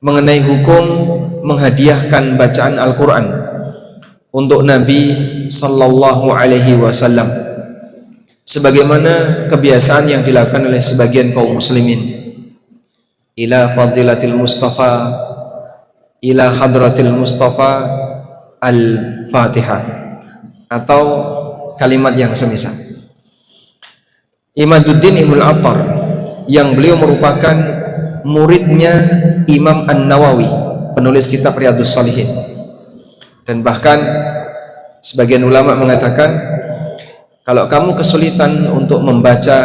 mengenai hukum menghadiahkan bacaan Al-Quran untuk Nabi Sallallahu Alaihi Wasallam, sebagaimana kebiasaan yang dilakukan oleh sebagian kaum muslimin. Ila fadilatil Mustafa, ila hadratil Mustafa Al-Fatihah, atau kalimat yang semisal. Imaduddin Ibnul Attar, yang beliau merupakan muridnya Imam An-Nawawi, penulis kitab Riyadhus Shalihin, dan bahkan sebagian ulama mengatakan kalau kamu kesulitan untuk membaca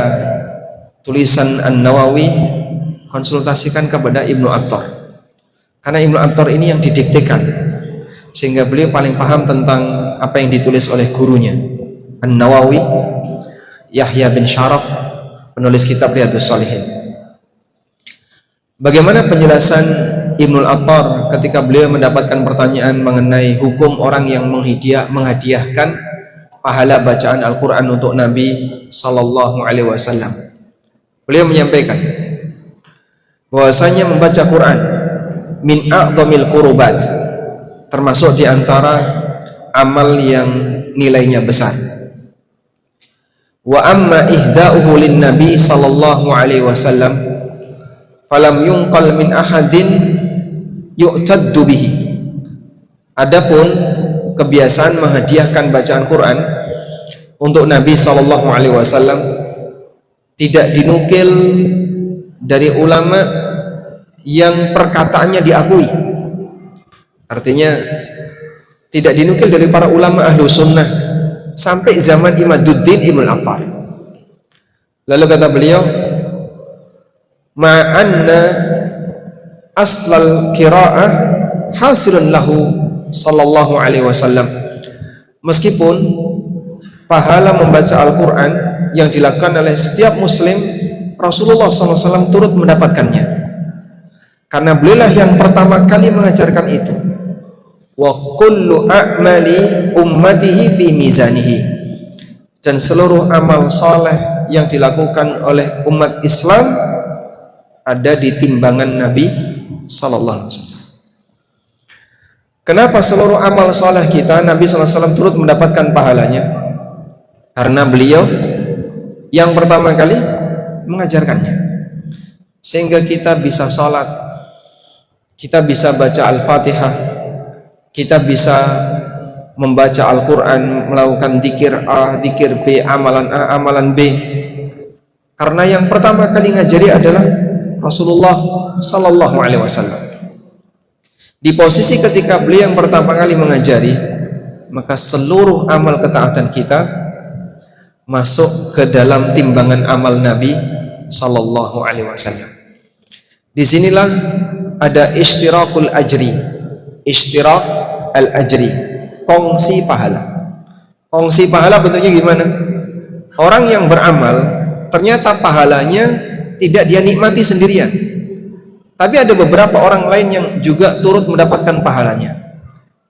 tulisan An-Nawawi, konsultasikan kepada Ibnu Attar, karena Ibnu Attar ini yang didiktekan, sehingga beliau paling paham tentang apa yang ditulis oleh gurunya An-Nawawi, Yahya bin Syaraf, penulis kitab Riyadhus Shalihin. Bagaimana penjelasan Ibnul Attar ketika beliau mendapatkan pertanyaan mengenai hukum orang yang menghadiahkan pahala bacaan Al-Quran untuk Nabi Sallallahu Alaihi Wasallam? Beliau menyampaikan bahwasanya membaca Quran min a'dhamil qurubat, termasuk di antara amal yang nilainya besar. Wa amma ihda'uhu lin Nabi Sallallahu Alaihi Wasallam falam yunqal min ahadin yu'taddu bihi. Adapun kebiasaan menghadiahkan bacaan Quran untuk Nabi Sallallahu Alaihi Wasallam tidak dinukil dari ulama yang perkataannya diakui. Artinya tidak dinukil dari para ulama ahlu sunnah sampai zaman Imaduddin Ibnul Attar. Lalu kata beliau, ma'anna aslal qira'ah hasilun lahu Sallallahu Alaihi Wasallam, meskipun pahala membaca Al-Quran yang dilakukan oleh setiap muslim, Rasulullah SAW turut mendapatkannya, karena beliaulah yang pertama kali mengajarkan itu. Wa kullu a'mali ummatihi fi mizanihi, dan seluruh amal saleh yang dilakukan oleh umat Islam ada di timbangan Nabi Sallallahu Alaihi Wasallam. Kenapa seluruh amal saleh kita Nabi Sallallahu Alaihi Wasallam turut mendapatkan pahalanya? Karena beliau yang pertama kali mengajarkannya, sehingga kita bisa sholat, kita bisa baca Al-Fatihah, kita bisa membaca Al-Quran, melakukan zikir A, zikir B, amalan A, amalan B, karena yang pertama kali ngajari adalah Rasulullah Sallallahu Alaihi Wasallam. Di posisi ketika beliau yang pertama kali mengajari, maka seluruh amal ketaatan kita masuk ke dalam timbangan amal Nabi Sallallahu Alaihi Wasallam. Disinilah ada ishtirakul ajri, ishtirak al ajri, kongsi pahala. Kongsi pahala bentuknya gimana? Orang yang beramal ternyata pahalanya tidak dia nikmati sendirian, tapi ada beberapa orang lain yang juga turut mendapatkan pahalanya.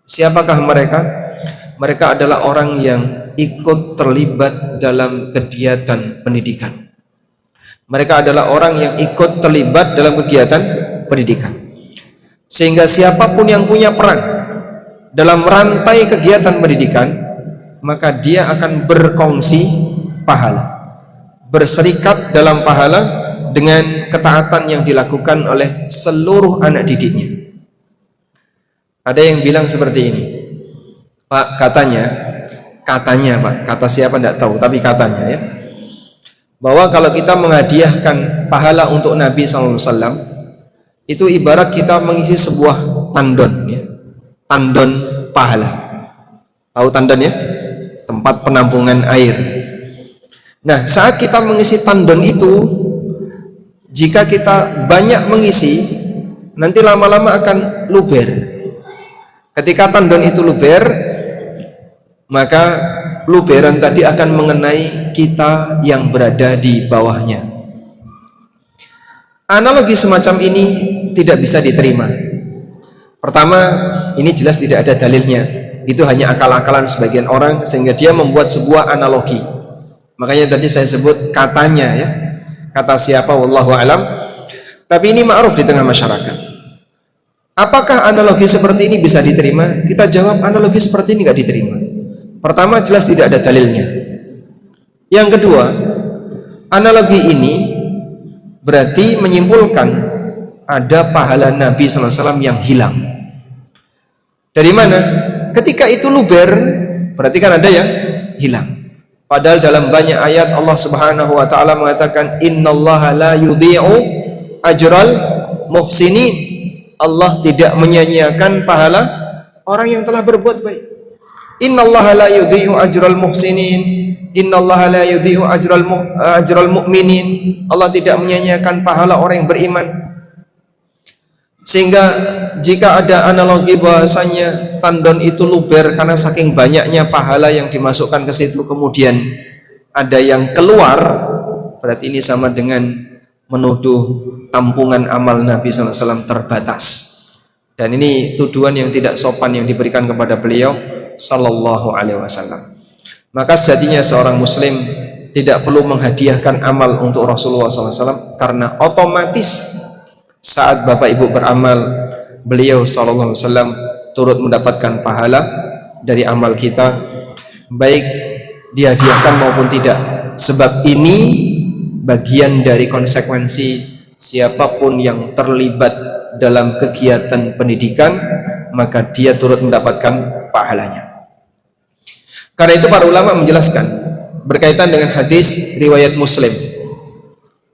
Siapakah mereka? Mereka adalah orang yang ikut terlibat dalam kegiatan pendidikan. Mereka adalah orang yang ikut terlibat dalam kegiatan pendidikan, sehingga siapapun yang punya peran dalam rantai kegiatan pendidikan, maka dia akan berkongsi pahala, berserikat dalam pahala dengan ketaatan yang dilakukan oleh seluruh anak didiknya. Ada yang bilang seperti ini, Pak, katanya Pak, kata siapa tidak tahu, tapi katanya ya, bahwa kalau kita menghadiahkan pahala untuk Nabi SAW, itu ibarat kita mengisi sebuah tandon ya, tandon pahala. Tahu tandon ya? Tempat penampungan air. Nah, saat kita mengisi tandon itu, jika kita banyak mengisi, nanti lama-lama akan luber. Ketika tandon itu luber, maka luberan tadi akan mengenai kita yang berada di bawahnya. Analogi semacam ini tidak bisa diterima. Pertama, ini jelas tidak ada dalilnya. Itu hanya akal-akalan sebagian orang, sehingga dia membuat sebuah analogi. Makanya tadi saya sebut katanya ya. Kata siapa wallahu alam, tapi ini ma'ruf di tengah masyarakat Apakah analogi seperti ini bisa diterima? Kita jawab, analogi seperti ini nggak diterima. Pertama, jelas tidak ada dalilnya. Yang kedua, analogi ini berarti menyimpulkan ada pahala Nabi SAW yang hilang. Dari mana? Ketika itu luber, berarti kan ada yang hilang. Padahal dalam banyak ayat Allah Subhanahu wa taala mengatakan innallaha la yudhi'u ajral muhsinin. Allah tidak menyia-nyiakan pahala orang yang telah berbuat baik. Innallaha la yudhi'u ajral muhsinin. Innallaha la yudhi'u ajral mu'minin. Allah tidak menyia-nyiakan pahala orang yang beriman. Sehingga jika ada analogi bahasanya tandon itu luber karena saking banyaknya pahala yang dimasukkan ke situ, kemudian ada yang keluar, berarti ini sama dengan menuduh tampungan amal Nabi SAW terbatas. Dan ini tuduhan yang tidak sopan yang diberikan kepada beliau Sallallahu Alaihi Wasallam. Maka sejatinya seorang muslim tidak perlu menghadiahkan amal untuk Rasulullah SAW, karena otomatis saat bapak ibu beramal, beliau Sallallahu Alaihi Wasallam turut mendapatkan pahala dari amal kita, baik dihadiahkan maupun tidak. Sebab ini bagian dari konsekuensi siapapun yang terlibat dalam kegiatan pendidikan, maka dia turut mendapatkan pahalanya. Karena itu para ulama menjelaskan berkaitan dengan hadis riwayat Muslim,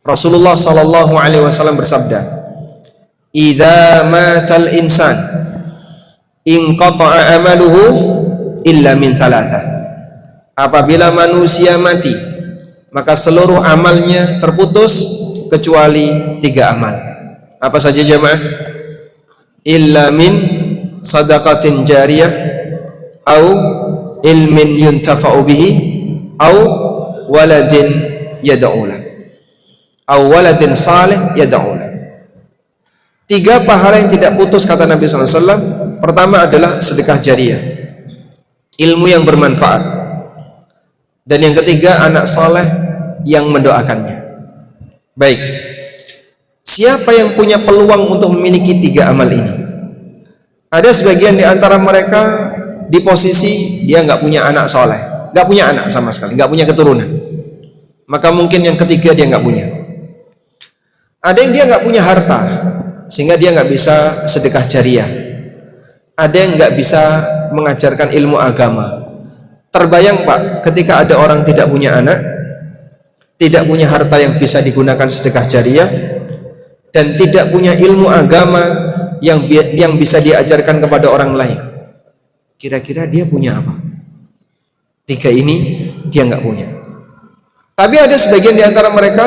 Rasulullah Sallallahu Alaihi Wasallam bersabda, idza matal insan inqata'a amaluhu illa min thalathah. Apabila manusia mati, maka seluruh amalnya terputus kecuali 3 amal. Apa saja jemaah? Illa min sadaqatin jariyah, au ilmin yuntafa'u bihi, au waladin yad'ulah, au waladin salih yad'ulah. 3 pahala yang tidak putus kata Nabi SAW. Pertama adalah sedekah jariyah, ilmu yang bermanfaat. Dan yang ketiga, anak saleh yang mendoakannya. Baik, siapa yang punya peluang untuk memiliki 3 amal ini? Ada sebagian di antara mereka di posisi dia nggak punya anak soleh, nggak punya anak sama sekali, nggak punya keturunan. Maka mungkin yang ketiga dia nggak punya. Ada yang dia nggak punya harta, sehingga dia nggak bisa sedekah jariyah. Ada yang nggak bisa mengajarkan ilmu agama. Terbayang Pak, ketika ada orang tidak punya anak, tidak punya harta yang bisa digunakan sedekah jariyah, dan tidak punya ilmu agama yang bisa diajarkan kepada orang lain, kira-kira dia punya apa? 3 ini dia nggak punya. Tapi ada sebagian di antara mereka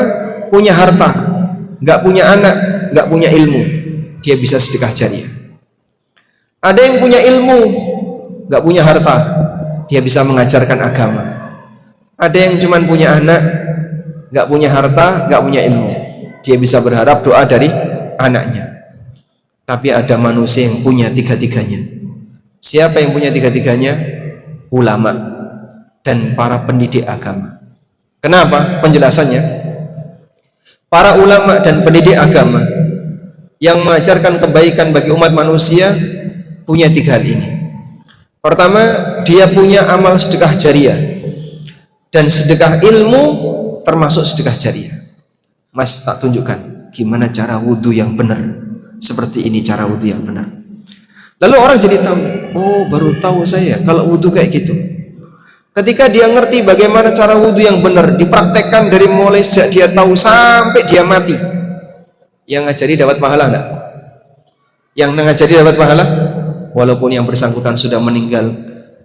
punya harta, nggak punya anak, nggak punya ilmu, dia bisa sedekah jariyah. Ada yang punya ilmu, nggak punya harta, dia bisa mengajarkan agama. Ada yang cuma punya anak, nggak punya harta, nggak punya ilmu, dia bisa berharap doa dari anaknya. Tapi ada manusia yang punya 3-tiganya. Siapa yang punya 3-tiganya? Ulama dan para pendidik agama. Kenapa? Penjelasannya, para ulama dan pendidik agama yang mengajarkan kebaikan bagi umat manusia punya 3 hal ini. Pertama, dia punya amal sedekah jariyah, dan sedekah ilmu termasuk sedekah jariyah. Mas, tak tunjukkan gimana cara wudhu yang benar. Seperti ini cara wudhu yang benar. Lalu orang jadi tahu, oh baru tahu saya kalau wudhu kayak gitu. Ketika dia ngerti bagaimana cara wudhu yang benar, dipraktekkan dari mulai sejak dia tahu sampai dia mati, yang ngajari dapat pahala enggak? Yang ngajari dapat pahala? Walaupun yang bersangkutan sudah meninggal,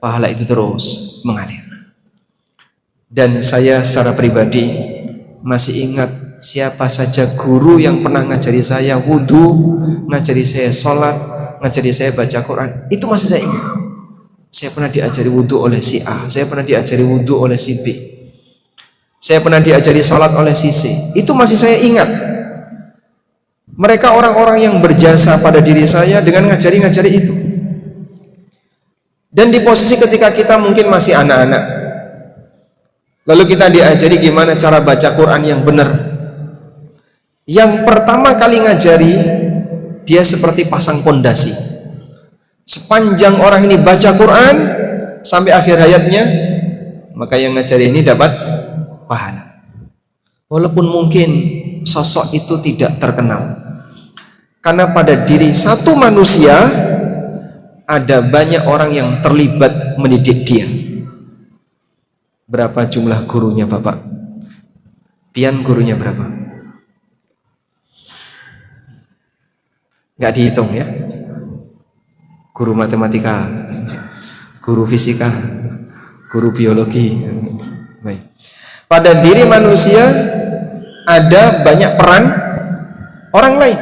pahala itu terus mengalir. Dan saya secara pribadi masih ingat siapa saja guru yang pernah ngajari saya wudhu, ngajari saya sholat, ngajari saya baca Quran, itu masih saya ingat. Saya pernah diajari wudhu oleh si A, saya pernah diajari wudhu oleh si B, saya pernah diajari sholat oleh si C. Itu masih saya ingat. Mereka orang-orang yang berjasa pada diri saya dengan ngajari-ngajari itu. Dan di posisi ketika kita mungkin masih anak-anak, lalu kita diajari gimana cara baca Quran yang benar. Yang pertama kali ngajari, dia seperti pasang pondasi. Sepanjang orang ini baca Quran sampai akhir hayatnya, maka yang ngajari ini dapat pahala. Walaupun mungkin sosok itu tidak terkenal, karena pada diri satu manusia ada banyak orang yang terlibat mendidik dia. Berapa jumlah gurunya Bapak? Pian gurunya berapa? Nggak dihitung ya. Guru matematika, guru fisika, guru biologi. Baik. Pada diri manusia ada banyak peran orang lain,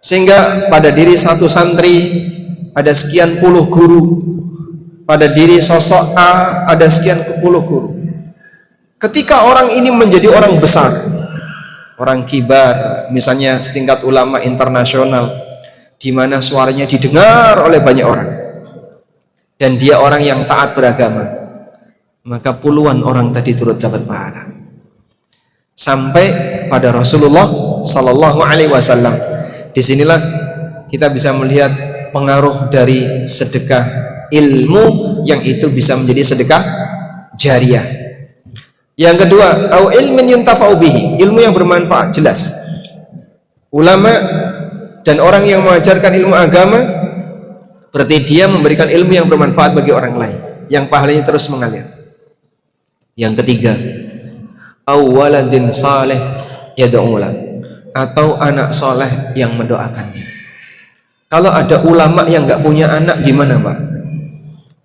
sehingga pada diri satu santri ada sekian puluh guru, pada diri sosok A ada sekian puluh guru. Ketika orang ini menjadi orang besar, orang kibar, misalnya setingkat ulama internasional, di mana suaranya didengar oleh banyak orang, dan dia orang yang taat beragama, maka puluhan orang tadi turut dapat pahala. Sampai pada Rasulullah Sallallahu Alaihi Wasallam. Disinilah kita bisa melihat pengaruh dari sedekah ilmu, yang itu bisa menjadi sedekah jariyah. Yang kedua, au ilmin yuntafa'u bihi, ilmu yang bermanfaat. Jelas ulama dan orang yang mengajarkan ilmu agama berarti dia memberikan ilmu yang bermanfaat bagi orang lain, yang pahalanya terus mengalir. Yang ketiga, awaladin saleh yad'ulah, atau anak soleh yang mendoakannya. Kalau ada ulama yang nggak punya anak, gimana Pak?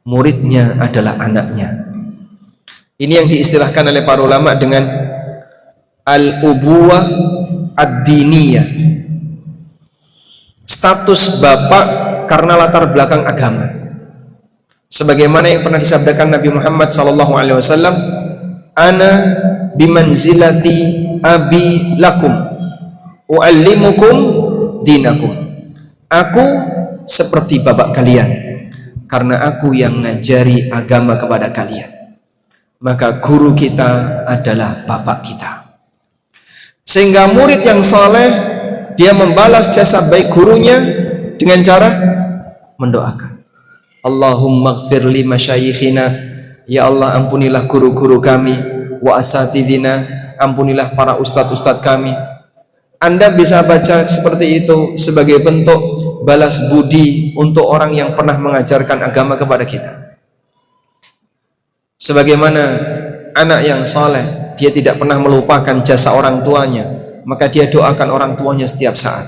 Muridnya adalah anaknya. Ini yang diistilahkan oleh para ulama dengan al-ubuwah ad-diniyah, status bapak karena latar belakang agama. Sebagaimana yang pernah disabdakan Nabi Muhammad SAW, ana bimanzilati abi lakum u'allimukum dinakum. Aku seperti bapak kalian, karena aku yang ngajari agama kepada kalian. Maka guru kita adalah bapak kita. Sehingga murid yang saleh, dia membalas jasa baik gurunya dengan cara mendoakan. Allahumma gfir li masyayikhina, ya Allah ampunilah guru-guru kami, wa asatidina, ampunilah para ustadz-ustadz kami. Anda bisa baca seperti itu sebagai bentuk balas budi untuk orang yang pernah mengajarkan agama kepada kita. Sebagaimana anak yang saleh, dia tidak pernah melupakan jasa orang tuanya, maka dia doakan orang tuanya setiap saat.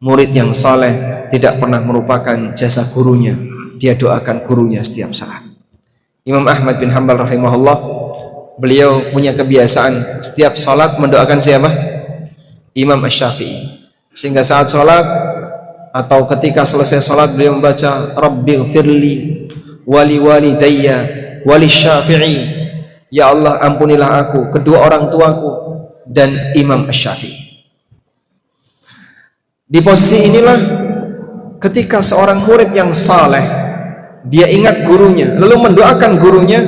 Murid yang saleh tidak pernah melupakan jasa gurunya, dia doakan gurunya setiap saat. Imam Ahmad bin Hanbal rahimahullah, beliau punya kebiasaan setiap salat mendoakan siapa? Imam Asy-Syafi'i. Sehingga saat salat atau ketika selesai salat, beliau membaca Rabbighfirli wali walidayya wali Syafi'i, ya Allah ampunilah aku, kedua orang tuaku, dan Imam Asy-Syafi'i. Di posisi inilah ketika seorang murid yang saleh, dia ingat gurunya lalu mendoakan gurunya,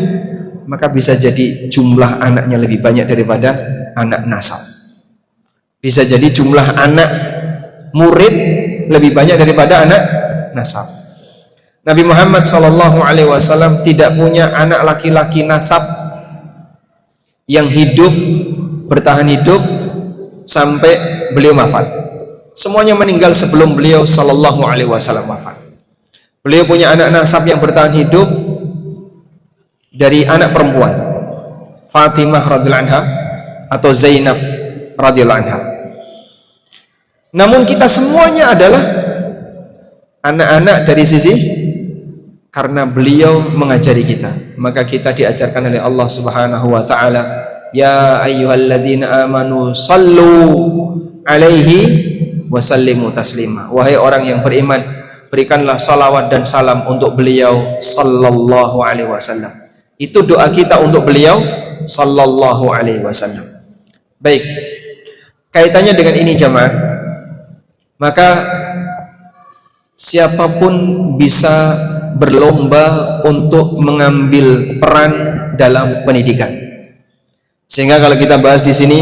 maka bisa jadi jumlah anaknya lebih banyak daripada anak nasab. Bisa jadi jumlah anak murid lebih banyak daripada anak nasab. Nabi Muhammad SAW tidak punya anak laki-laki nasab yang hidup, bertahan hidup sampai beliau wafat. Semuanya meninggal sebelum beliau SAW wafat. Beliau punya anak nasab yang bertahan hidup dari anak perempuan, Fatimah radhiyallahu anha atau Zainab radhiyallahu anha. Namun kita semuanya adalah anak-anak dari sisi karena beliau mengajari kita, maka kita diajarkan oleh Allah Subhanahu wa taala, ya ayyuhalladzina amanu sallu alaihi wa sallimu taslima. Wahai orang yang beriman, berikanlah salawat dan salam untuk beliau sallallahu alaihi wasallam. Itu doa kita untuk beliau sallallahu alaihi wasallam. Baik, kaitannya dengan ini jamaah, maka siapapun bisa berlomba untuk mengambil peran dalam pendidikan. Sehingga kalau kita bahas di sini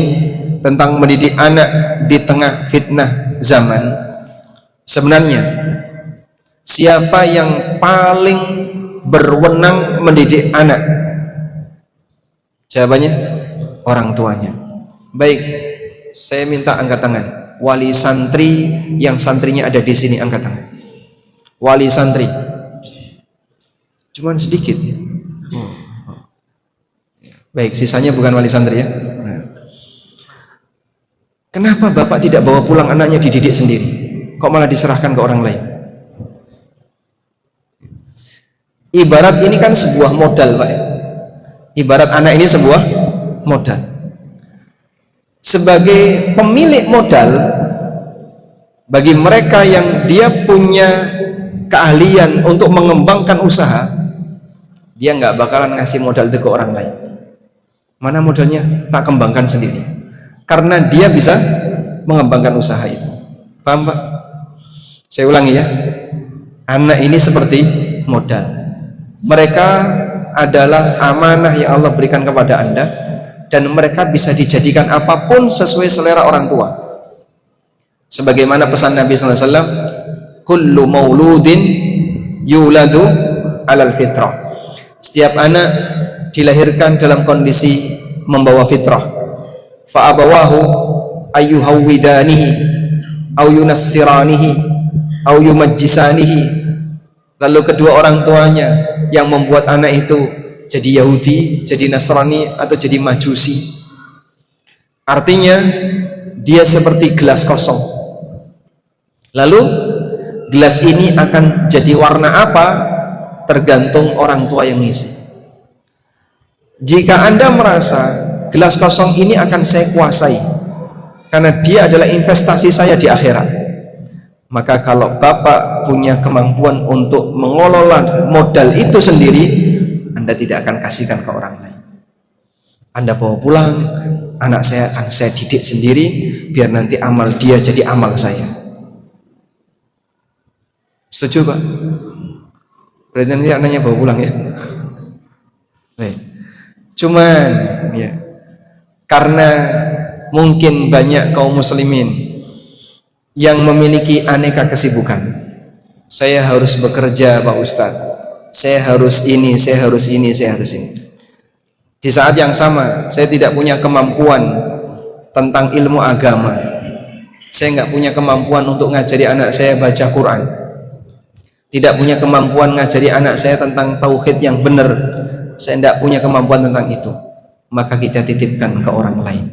tentang mendidik anak di tengah fitnah zaman, Sebenarnya siapa yang paling berwenang mendidik anak? Jawabannya orang tuanya. Baik, saya minta angkat tangan. Wali santri yang santrinya ada di sini, angkat tangan. Wali santri. Cuman sedikit. Baik, sisanya bukan wali santri ya. Nah. Kenapa bapak tidak bawa pulang anaknya dididik sendiri? Kok malah diserahkan ke orang lain? Ibarat ini kan sebuah modal, Pak. Ibarat anak ini sebuah modal. Sebagai pemilik modal, bagi mereka yang dia punya keahlian untuk mengembangkan usaha, dia nggak bakalan ngasih modal itu ke orang lain. Mana modalnya? Tak kembangkan sendiri. Karena dia bisa mengembangkan usaha itu. Paham, Pak? Saya ulangi ya. Anak ini seperti modal. Mereka adalah amanah yang Allah berikan kepada Anda, dan mereka bisa dijadikan apapun sesuai selera orang tua. Sebagaimana pesan Nabi SAW, kullu mauludin yuladu alal fitrah. Setiap anak dilahirkan dalam kondisi membawa fitrah. Fa'abawahu ayyuhawwidanihi au yunassiranihi au yumajjisanihi. Lalu kedua orang tuanya yang membuat anak itu jadi Yahudi, jadi Nasrani, atau jadi Majusi. Artinya dia seperti gelas kosong. Lalu gelas ini akan jadi warna apa? Tergantung orang tua yang ngisi. Jika Anda merasa gelas kosong ini akan saya kuasai karena dia adalah investasi saya di akhirat, maka kalau Bapak punya kemampuan untuk mengelola modal itu sendiri, Anda tidak akan kasihkan ke orang lain. Anda bawa pulang, anak saya akan saya didik sendiri, biar nanti amal dia jadi amal saya. Setuju, Pak? Berarti nanti anaknya bawa pulang ya. Baik. Cuman ya, karena mungkin banyak kaum muslimin yang memiliki aneka kesibukan. Saya harus bekerja, Pak Ustadz. Saya harus ini, saya harus ini, saya harus ini. Di saat yang sama, saya tidak punya kemampuan tentang ilmu agama. Saya nggak punya kemampuan untuk ngajari anak saya baca Quran. Tidak punya kemampuan ngajari anak saya tentang tauhid yang benar. Saya tidak punya kemampuan tentang itu. Maka kita titipkan ke orang lain.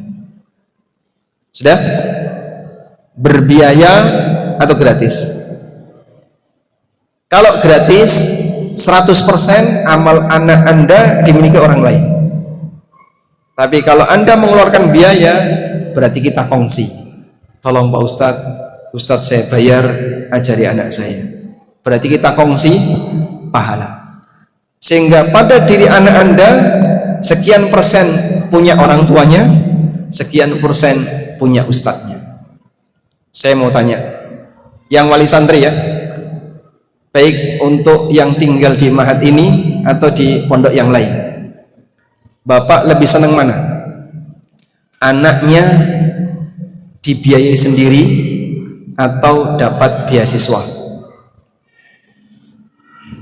Sudah? Berbiaya atau gratis? Kalau gratis 100% amal anak Anda dimiliki orang lain. Tapi kalau Anda mengeluarkan biaya, berarti kita kongsi. Tolong Pak Ustadz, Ustadz saya bayar ajari anak saya. Berarti kita kongsi pahala. Sehingga pada diri anak Anda sekian persen punya orang tuanya, sekian persen punya ustadznya. Saya mau tanya, yang wali santri ya, baik untuk yang tinggal di Mahat ini atau di pondok yang lain, Bapak lebih senang mana? Anaknya dibiayai sendiri atau dapat beasiswa?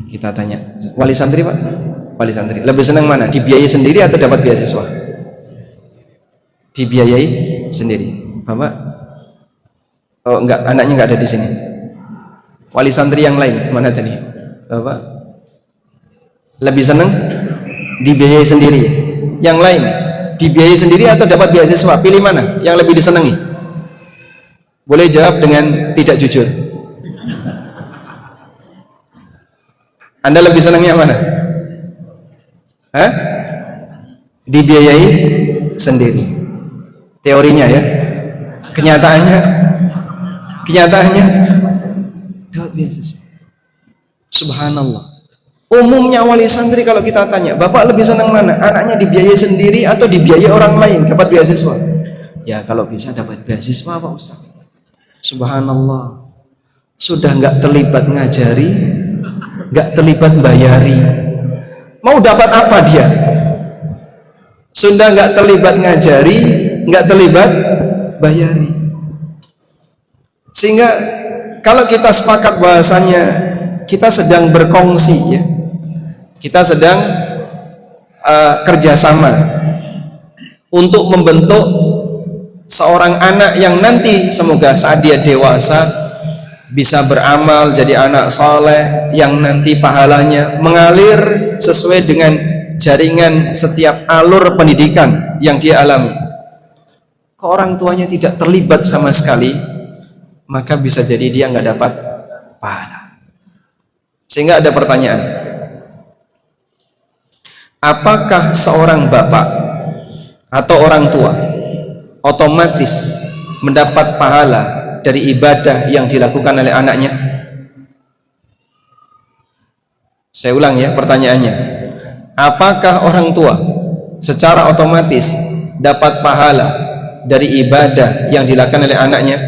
Kita tanya, wali santri Pak, wali santri lebih senang mana? Dibiayai sendiri atau dapat beasiswa? Dibiayai sendiri. Bapak? Oh enggak, anaknya enggak ada di sini. Wali santri yang lain mana tadi? Bapak? Lebih senang dibiayai sendiri. Yang lain dibiayai sendiri atau dapat beasiswa? Pilih mana yang lebih disenangi? Boleh jawab dengan tidak jujur. Anda lebih senang yang mana? Hah? Dibiayai sendiri. Teorinya ya. Kenyataannya dapat beasiswa. Subhanallah. Umumnya wali santri kalau kita tanya, Bapak lebih senang mana? Anaknya dibiayai sendiri atau dibiayai orang lain dapat beasiswa? Ya kalau bisa dapat beasiswa Pak Ustaz. Subhanallah. Sudah nggak terlibat ngajari, nggak terlibat bayari, mau dapat apa dia? Sudah nggak terlibat ngajari, nggak terlibat bayari, sehingga kalau kita sepakat bahasanya kita sedang berkongsi ya, kita sedang kerjasama untuk membentuk seorang anak yang nanti semoga saat dia dewasa bisa beramal jadi anak soleh yang nanti pahalanya mengalir sesuai dengan jaringan setiap alur pendidikan yang dia alami. Kalau orang tuanya tidak terlibat sama sekali, maka bisa jadi dia nggak dapat pahala. Sehingga ada pertanyaan, apakah seorang bapak atau orang tua otomatis mendapat pahala dari ibadah yang dilakukan oleh anaknya? Saya ulang ya pertanyaannya, apakah orang tua secara otomatis dapat pahala dari ibadah yang dilakukan oleh anaknya?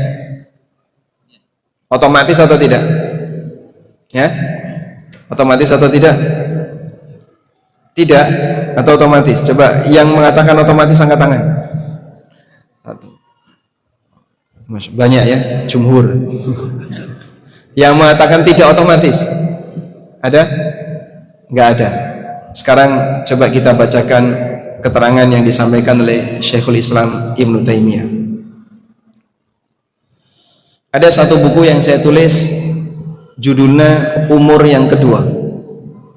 Otomatis atau tidak? Ya? Otomatis atau tidak? Tidak atau otomatis? Coba yang mengatakan otomatis angkat tangan. Satu. Banyak ya, jumhur. Yang mengatakan tidak otomatis ada? Nggak ada. Sekarang coba kita bacakan keterangan yang disampaikan oleh Syekhul Islam Ibnu Taimiyah. Ada satu buku yang saya tulis, judulnya Umur yang Kedua,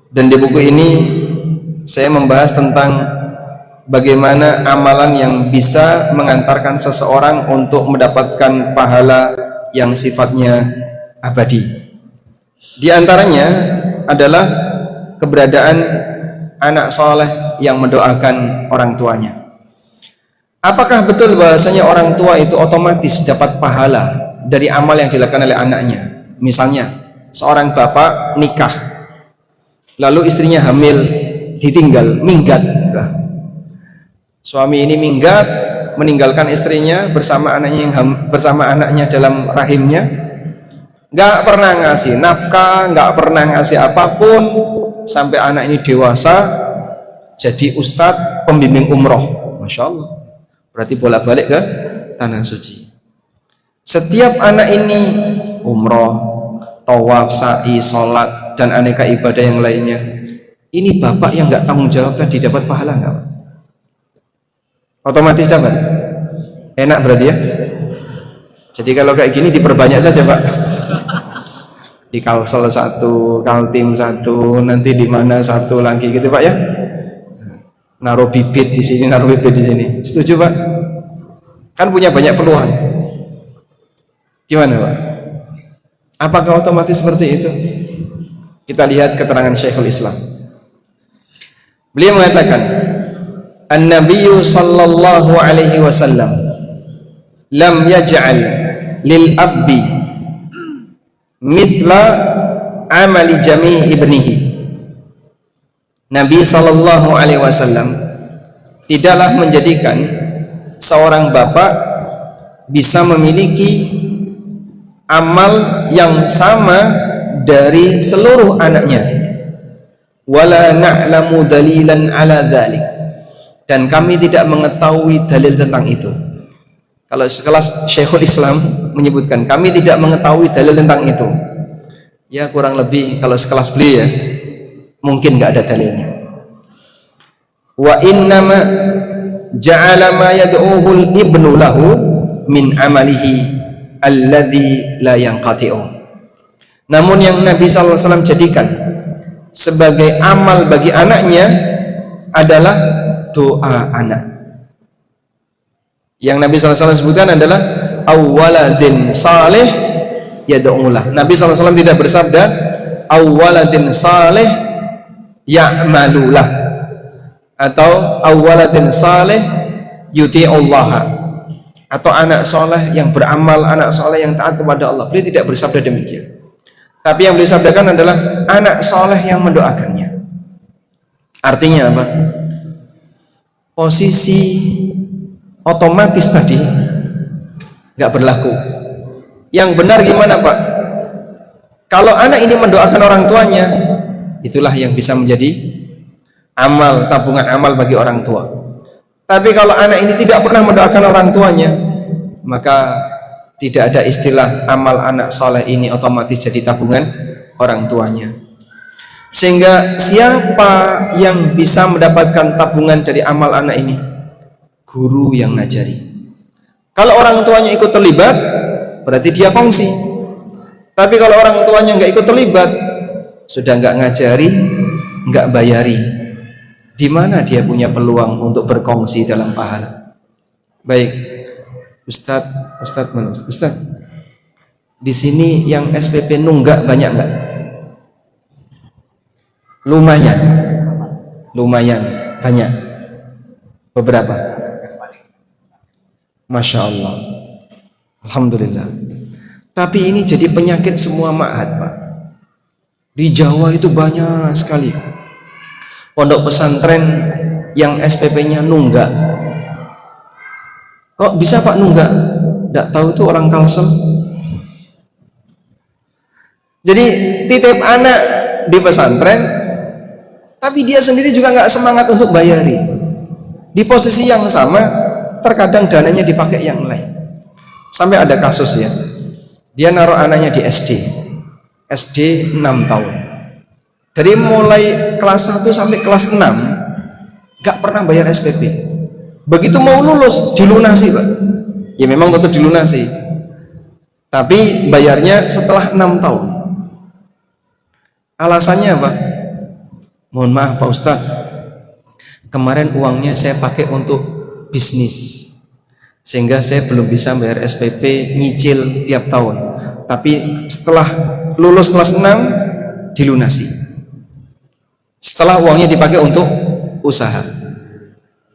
dan di buku ini saya membahas tentang bagaimana amalan yang bisa mengantarkan seseorang untuk mendapatkan pahala yang sifatnya abadi. Di antaranya adalah keberadaan anak soleh yang mendoakan orang tuanya. Apakah betul bahasanya orang tua itu otomatis dapat pahala dari amal yang dilakukan oleh anaknya? Misalnya seorang bapak nikah, lalu istrinya hamil, ditinggal, minggat. Suami ini minggat, meninggalkan istrinya bersama anaknya dalam rahimnya, nggak pernah ngasih nafkah, nggak pernah ngasih apapun sampai anak ini dewasa jadi ustadz pembimbing umroh. Masya Allah, berarti bolak-balik ke tanah suci. Setiap anak ini umroh, tawaf, sa'i, sholat, dan aneka ibadah yang lainnya. Ini bapak yang nggak tanggung jawab tadi dapat pahala nggak? Otomatis dapat. Enak berarti ya. Jadi kalau kayak gini diperbanyak saja pak. Di Kalsel satu, Kaltim satu, nanti di mana satu lagi gitu pak ya. Naruh bibit di sini, naruh bibit di sini. Setuju pak? Kan punya banyak peluang. Gimana pak? Apakah otomatis seperti itu? Kita lihat keterangan Syekhul Islam. Beliau mengatakan, An-Nabiyyu sallallahu alaihi wasallam lam yaj'al lil abbi mithla amali jami'i ibnihi. Nabi sallallahu alaihi wasallam tidaklah menjadikan seorang bapak bisa memiliki amal yang sama dari seluruh anaknya. Wala na'lamu dalilan ala dzalik, dan kami tidak mengetahui dalil tentang itu. Kalau sekelas Syekhul Islam menyebutkan kami tidak mengetahui dalil tentang itu, ya kurang lebih kalau sekelas beliau ya mungkin nggak ada dalilnya. Wa innama ja'ala ma yad'uhu al-ibnu lahu min amalihi alladzi la yanqati'u. Namun yang Nabi SAW jadikan sebagai amal bagi anaknya adalah doa anak. Yang Nabi SAW sebutkan adalah awwaladin salih yad'ulah. Nabi SAW tidak bersabda awwaladin salih ya'malulah atau awwaladin salih yuti'ullah, atau anak soleh yang beramal, anak soleh yang taat kepada Allah. Beliau tidak bersabda demikian. Tapi yang beliau sabdakan adalah anak soleh yang mendoakannya. Artinya apa? Posisi otomatis tadi nggak berlaku. Yang benar gimana pak? Kalau anak ini mendoakan orang tuanya, itulah yang bisa menjadi amal, tabungan amal bagi orang tua. Tapi kalau anak ini tidak pernah mendoakan orang tuanya, maka Tidak ada istilah amal anak soleh ini otomatis jadi tabungan orang tuanya. Sehingga siapa yang bisa mendapatkan tabungan dari amal anak ini? Guru yang ngajari. Kalau orang tuanya ikut terlibat, berarti dia kongsi. Tapi kalau orang tuanya nggak ikut terlibat, sudah nggak ngajari, nggak bayari, di mana dia punya peluang untuk berkongsi dalam pahala? Baik, Ustadz, di sini yang SPP nunggak banyak nggak? Lumayan banyak. Beberapa. Masya Allah, alhamdulillah. Tapi ini jadi penyakit semua ma'had, Pak. Di Jawa itu banyak sekali pondok pesantren yang SPP-nya nunggak. Kok bisa Pak nunggak? Nggak tahu itu orang Kalsel. Jadi titip anak di pesantren, tapi dia sendiri juga nggak semangat untuk bayari. Di posisi yang sama, terkadang dananya dipakai yang lain. Sampai ada kasus ya, dia naruh anaknya di SD 6 tahun. Dari mulai kelas 1 sampai kelas 6 gak pernah bayar SPP. Begitu mau lulus dilunasi, Pak. Ya memang tetap dilunasi, tapi bayarnya setelah 6 tahun. Alasannya apa? Mohon maaf Pak Ustadz, kemarin uangnya saya pakai untuk bisnis, sehingga saya belum bisa bayar SPP nyicil tiap tahun. Tapi setelah lulus kelas 6 dilunasi, setelah uangnya dipakai untuk usaha.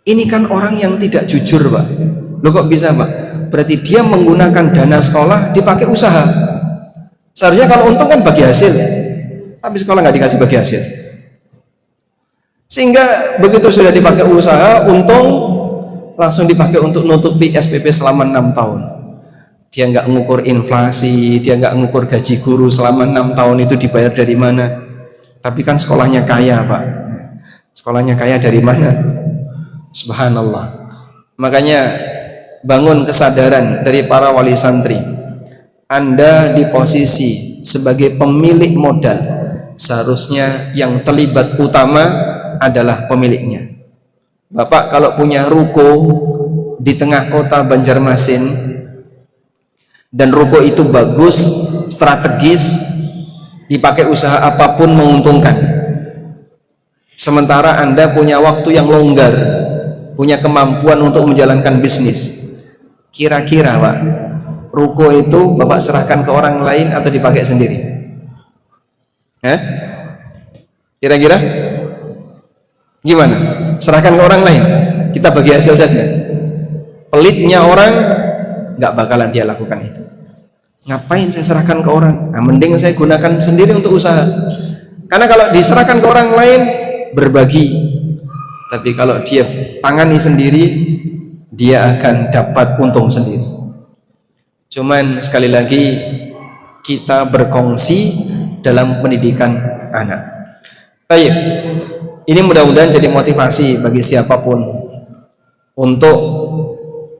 Ini kan orang yang tidak jujur, Pak. Loh kok bisa, Pak? Berarti dia menggunakan dana sekolah dipakai usaha. Seharusnya kalau untung kan bagi hasil, tapi sekolah nggak dikasih bagi hasil. Sehingga begitu sudah dipakai usaha, untung langsung dipakai untuk nutupi SPP selama 6 tahun. Dia nggak ngukur inflasi, dia nggak ngukur gaji guru selama 6 tahun itu dibayar dari mana. Tapi kan sekolahnya kaya, Pak. Sekolahnya kaya dari mana? Subhanallah. Makanya bangun kesadaran dari para wali santri. Anda di posisi sebagai pemilik modal, seharusnya yang terlibat utama adalah pemiliknya. Bapak kalau punya ruko di tengah kota Banjarmasin dan ruko itu bagus, strategis, dipakai usaha apapun menguntungkan. Sementara Anda punya waktu yang longgar, punya kemampuan untuk menjalankan bisnis. Kira-kira Pak, ruko itu Bapak serahkan ke orang lain atau dipakai sendiri? Kira-kira gimana? Serahkan ke orang lain, kita bagi hasil saja. Pelitnya orang nggak bakalan dia lakukan itu. Ngapain saya serahkan ke orang? Nah, mending saya gunakan sendiri untuk usaha. Karena kalau diserahkan ke orang lain berbagi, tapi kalau dia tangani sendiri, dia akan dapat untung sendiri. Cuman sekali lagi, kita berkongsi dalam pendidikan anak. Baik, ini mudah-mudahan jadi motivasi bagi siapapun untuk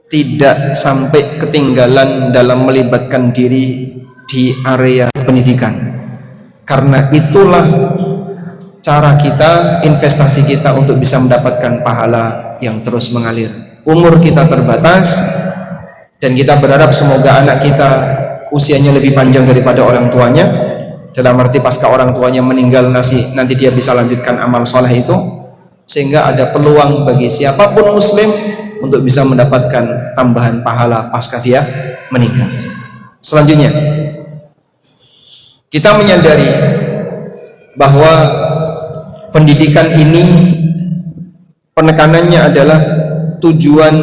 tidak sampai ketinggalan dalam melibatkan diri di area pendidikan. Karena itulah cara kita, investasi kita untuk bisa mendapatkan pahala yang terus mengalir. Umur kita terbatas dan kita berharap semoga anak kita usianya lebih panjang daripada orang tuanya, dalam arti pasca orang tuanya meninggal nanti dia bisa lanjutkan amal soleh itu, sehingga ada peluang bagi siapapun muslim untuk bisa mendapatkan tambahan pahala pasca dia meninggal. Selanjutnya, kita menyadari bahwa pendidikan ini penekanannya adalah tujuan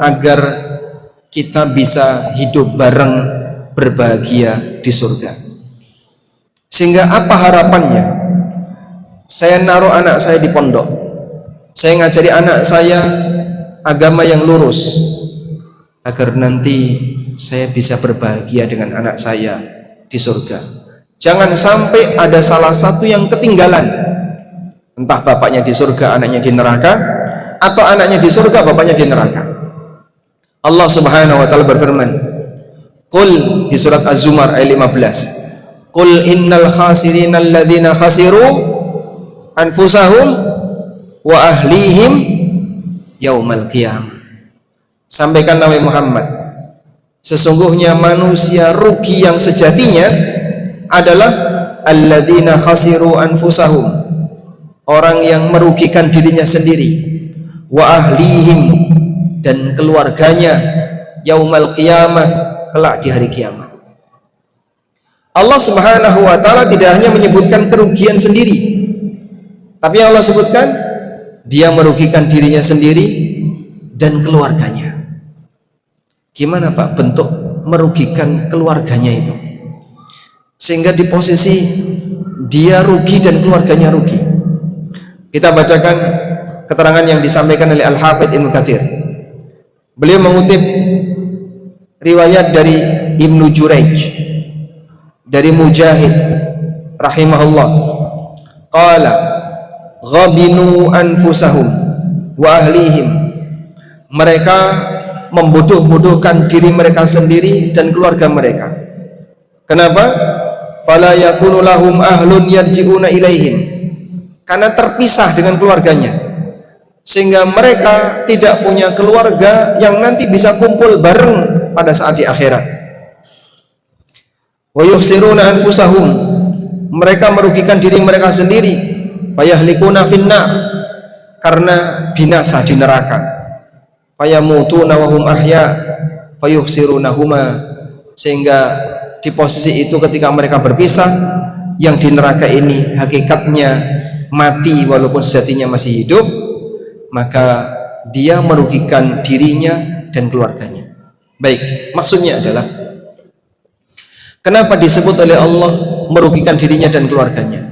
agar kita bisa hidup bareng berbahagia di surga. Sehingga apa harapannya? Saya naruh anak saya di pondok, saya ngajari anak saya agama yang lurus, agar nanti saya bisa berbahagia dengan anak saya di surga. Jangan sampai ada salah satu yang ketinggalan, entah bapaknya di surga, anaknya di neraka, atau anaknya di surga, bapaknya di neraka. Allah Subhanahu wa ta'ala berfirman, Qul di surat Az-Zumar ayat 15. Qul innal khasirina alladzina khasiru anfusahum wa ahlihim yaumal qiyamah. Sampaikan Nabi Muhammad, sesungguhnya manusia rugi yang sejatinya adalah alladzina khasiru anfusahum, orang yang merugikan dirinya sendiri, wa ahlihim, dan keluarganya, yaumal qiyamah, kelak di hari kiamat. Allah Subhanahu wa taala tidak hanya menyebutkan kerugian sendiri, tapi Allah sebutkan dia merugikan dirinya sendiri dan keluarganya. Gimana Pak bentuk merugikan keluarganya itu? Sehingga di posisi dia rugi dan keluarganya rugi. Kita bacakan keterangan yang disampaikan oleh Al-Hafidz Ibnu Katsir. Beliau mengutip riwayat dari Ibnu Jurayj dari Mujahid rahimahullah, qala ghabinu anfusahum wa ahlihim, mereka membodoh-bodohkan diri mereka sendiri dan keluarga mereka. Kenapa? Fala yakunu lahum ahlun yarji'una ilaihim, karena terpisah dengan keluarganya, sehingga mereka tidak punya keluarga yang nanti bisa kumpul bareng pada saat di akhirat. Wa yuhsiruna anfusahum, mereka merugikan diri mereka sendiri, fayahlikuna finnar, karena binasa di neraka. Fayamutuna wa hum ahya fayuhsirunahuma, sehingga di posisi itu ketika mereka berpisah, yang di neraka ini hakikatnya mati walaupun sejatinya masih hidup, maka dia merugikan dirinya dan keluarganya. Baik, maksudnya adalah kenapa disebut oleh Allah merugikan dirinya dan keluarganya?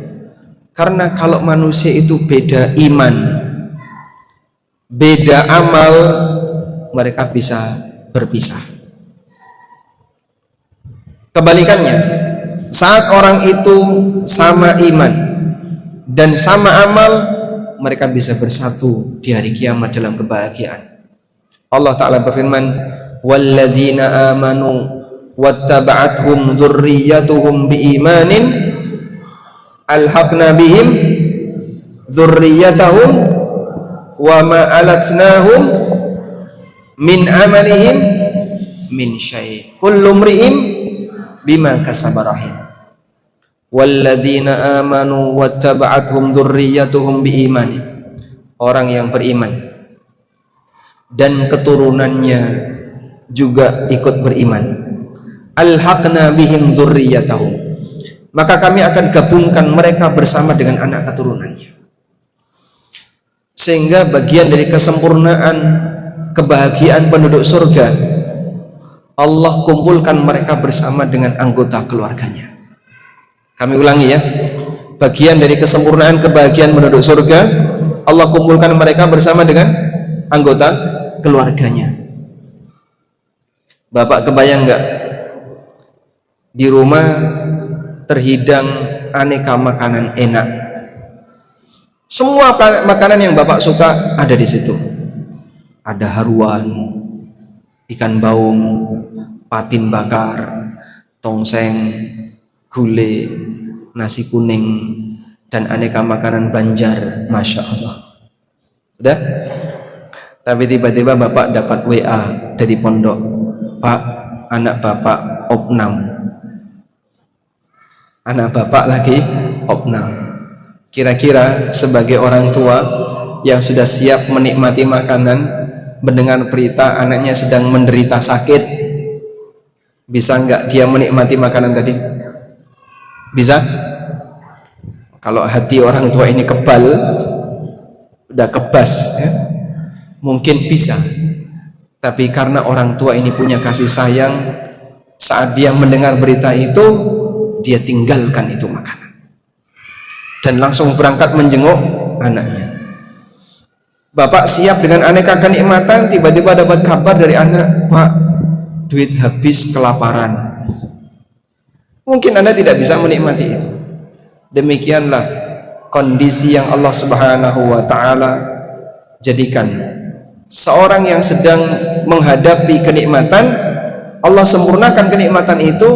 Karena kalau manusia itu beda iman, beda amal, mereka bisa berpisah. Kebalikannya, saat orang itu sama iman dan sama amal, mereka bisa bersatu di hari kiamat dalam kebahagiaan. Allah Ta'ala berfirman, walladzina amanu wattaba'athum dzurriyyatuhum biimanin alhaqna bihim dzurriyyatahum wa ma alatnahum min amalihim min syai' kullu mri'in bima kasaba rahim. Walladzina amanu wattaba'athum dzurriyyatuhum biimanin, orang yang beriman dan keturunannya juga ikut beriman, alhaqna bihim dzurriyyatahum, maka kami akan gabungkan mereka bersama dengan anak keturunannya. Sehingga bagian dari kesempurnaan kebahagiaan penduduk surga, Allah kumpulkan mereka bersama dengan anggota keluarganya. Kami ulangi ya, bagian dari kesempurnaan kebahagiaan penduduk surga, Allah kumpulkan mereka bersama dengan anggota keluarganya. Bapak kebayang nggak, di rumah terhidang aneka makanan enak, semua makanan yang Bapak suka ada di situ. Ada haruan, ikan baung, patin bakar, tongseng, gulai, nasi kuning, dan aneka makanan Banjar. Masya Allah. Udah? Tapi tiba-tiba Bapak dapat WA dari pondok, Pak, anak Bapak opnam. Anak Bapak lagi opnam. Kira-kira sebagai orang tua yang sudah siap menikmati makanan, mendengar berita anaknya sedang menderita sakit, bisa nggak dia menikmati makanan tadi? Bisa? Kalau hati orang tua ini kebal, udah kebas ya, mungkin bisa. Tapi karena orang tua ini punya kasih sayang, saat dia mendengar berita itu, dia tinggalkan itu makanan dan langsung berangkat menjenguk anaknya. Bapak siap dengan aneka kenikmatan, tiba-tiba dapat kabar dari anak, Pak, duit habis, kelaparan. Mungkin Anda tidak bisa menikmati itu. Demikianlah kondisi yang Allah Subhanahu wa Ta'ala jadikan seorang yang sedang menghadapi kenikmatan, Allah sempurnakan kenikmatan itu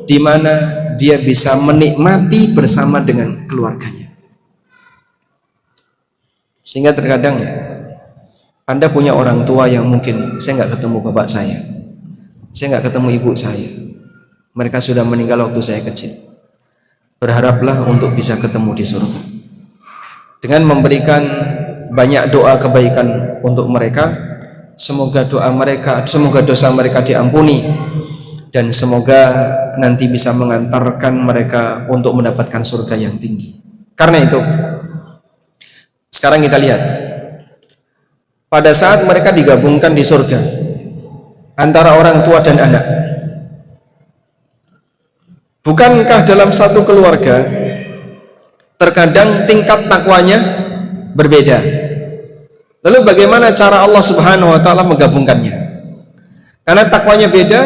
di mana dia bisa menikmati bersama dengan keluarganya. Sehingga terkadang Anda punya orang tua yang mungkin, saya nggak ketemu bapak saya nggak ketemu ibu saya, mereka sudah meninggal waktu saya kecil. Berharaplah untuk bisa ketemu di surga dengan memberikan banyak doa kebaikan untuk mereka. Semoga dosa mereka diampuni, dan semoga nanti bisa mengantarkan mereka untuk mendapatkan surga yang tinggi. Karena itu, sekarang kita lihat, pada saat mereka digabungkan di surga antara orang tua dan anak, bukankah dalam satu keluarga terkadang tingkat takwanya berbeda? Lalu bagaimana cara Allah Subhanahu wa taala menggabungkannya? Karena takwanya beda,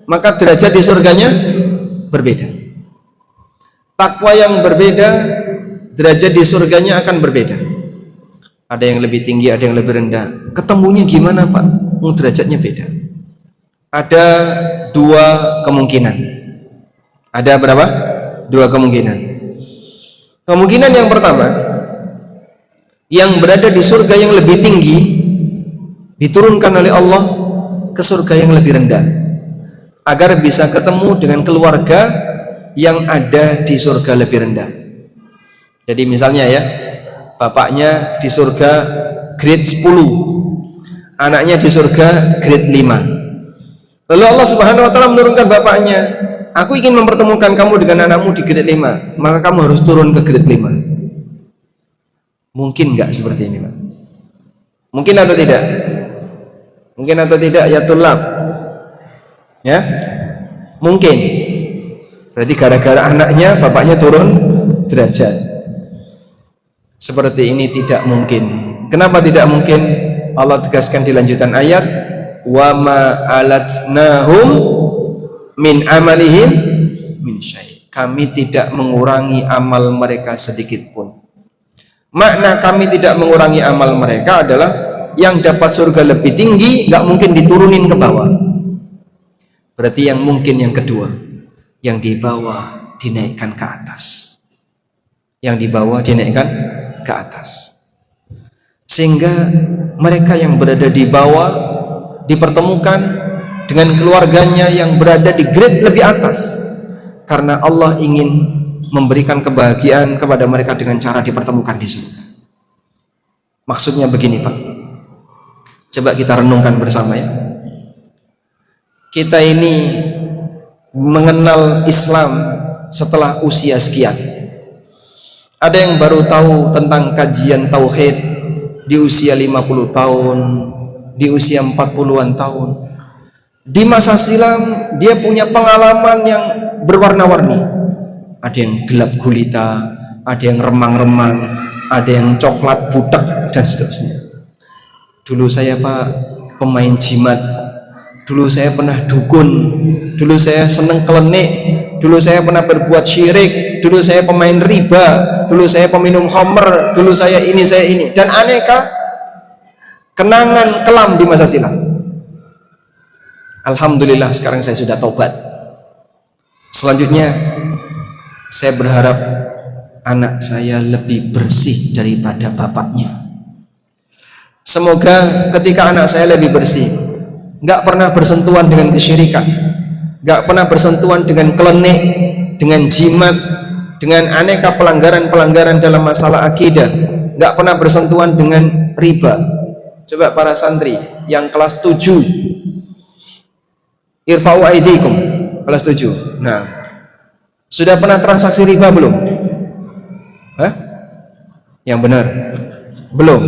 maka derajat di surganya berbeda. Takwa yang berbeda, derajat di surganya akan berbeda. Ada yang lebih tinggi, ada yang lebih rendah. Ketemunya gimana, Pak? Derajatnya beda. Ada dua kemungkinan. Ada berapa? Dua kemungkinan. Kemungkinan yang pertama, yang berada di surga yang lebih tinggi diturunkan oleh Allah ke surga yang lebih rendah agar bisa ketemu dengan keluarga yang ada di surga lebih rendah. Jadi misalnya ya, bapaknya di surga grade 10, anaknya di surga grade 5. Lalu Allah Subhanahu wa taala menurunkan bapaknya, aku ingin mempertemukan kamu dengan anakmu di grade 5, maka kamu harus turun ke grade 5. Mungkin nggak seperti ini, Pak? Mungkin atau tidak? Mungkin atau tidak ya tulab? Ya? Mungkin. Berarti gara-gara anaknya, bapaknya turun derajat. Seperti ini tidak mungkin. Kenapa tidak mungkin? Allah tegaskan di lanjutan ayat, wa ma alatnahum min amalihim min syai'. Kami tidak mengurangi amal mereka sedikit pun. Makna kami tidak mengurangi amal mereka adalah yang dapat surga lebih tinggi nggak mungkin diturunin ke bawah. Berarti yang mungkin yang kedua, yang di bawah dinaikkan ke atas. Yang di bawah dinaikkan ke atas. Sehingga mereka yang berada di bawah dipertemukan dengan keluarganya yang berada di grade lebih atas. Karena Allah ingin memberikan kebahagiaan kepada mereka dengan cara dipertemukan di surga. Maksudnya begini, Pak. Coba kita renungkan bersama ya. Kita ini mengenal Islam setelah usia sekian. Ada yang baru tahu tentang kajian tauhid di usia 50 tahun, di usia 40-an tahun. Di masa silam dia punya pengalaman yang berwarna-warni. Ada yang gelap gulita, ada yang remang-remang, ada yang coklat butek dan seterusnya. Dulu saya, Pak, pemain jimat, dulu saya pernah dukun, dulu saya seneng klenik, dulu saya pernah berbuat syirik, dulu saya pemain riba, dulu saya peminum khamr, dulu saya ini, dan aneka kenangan kelam di masa silam. Alhamdulillah sekarang saya sudah tobat. Selanjutnya saya berharap anak saya lebih bersih daripada bapaknya. Semoga ketika anak saya lebih bersih, nggak pernah bersentuhan dengan kesyirikan, nggak pernah bersentuhan dengan klenik, dengan jimat, dengan aneka pelanggaran-pelanggaran dalam masalah akidah, nggak pernah bersentuhan dengan riba. Coba para santri yang kelas 7, irfa'u aidikum, kelas 7. Nah, sudah pernah transaksi riba belum? Hah? Yang benar? Belum.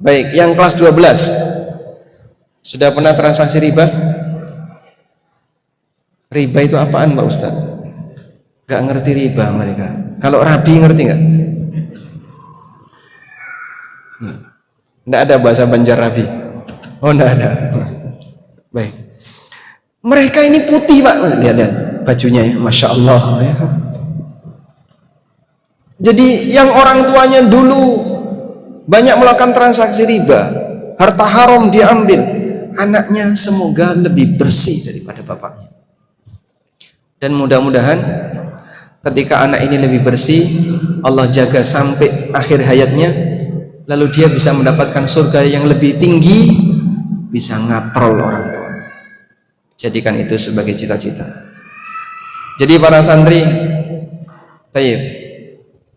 Baik, yang kelas 12 sudah pernah transaksi riba? Riba itu apaan, Pak Ustaz? Gak ngerti riba mereka. Kalau rabi ngerti nggak? Nggak ada bahasa Banjar rabi. Oh, nggak ada. Baik. Mereka ini putih, Pak. Lihat bajunya ya, Masya Allah ya. Jadi yang orang tuanya dulu banyak melakukan transaksi riba, harta haram diambil, anaknya semoga lebih bersih daripada bapaknya. Dan mudah-mudahan ketika anak ini lebih bersih, Allah jaga sampai akhir hayatnya, lalu dia bisa mendapatkan surga yang lebih tinggi, bisa ngatrol orang tua. Jadikan itu sebagai cita-cita. Jadi para santri, tayyib,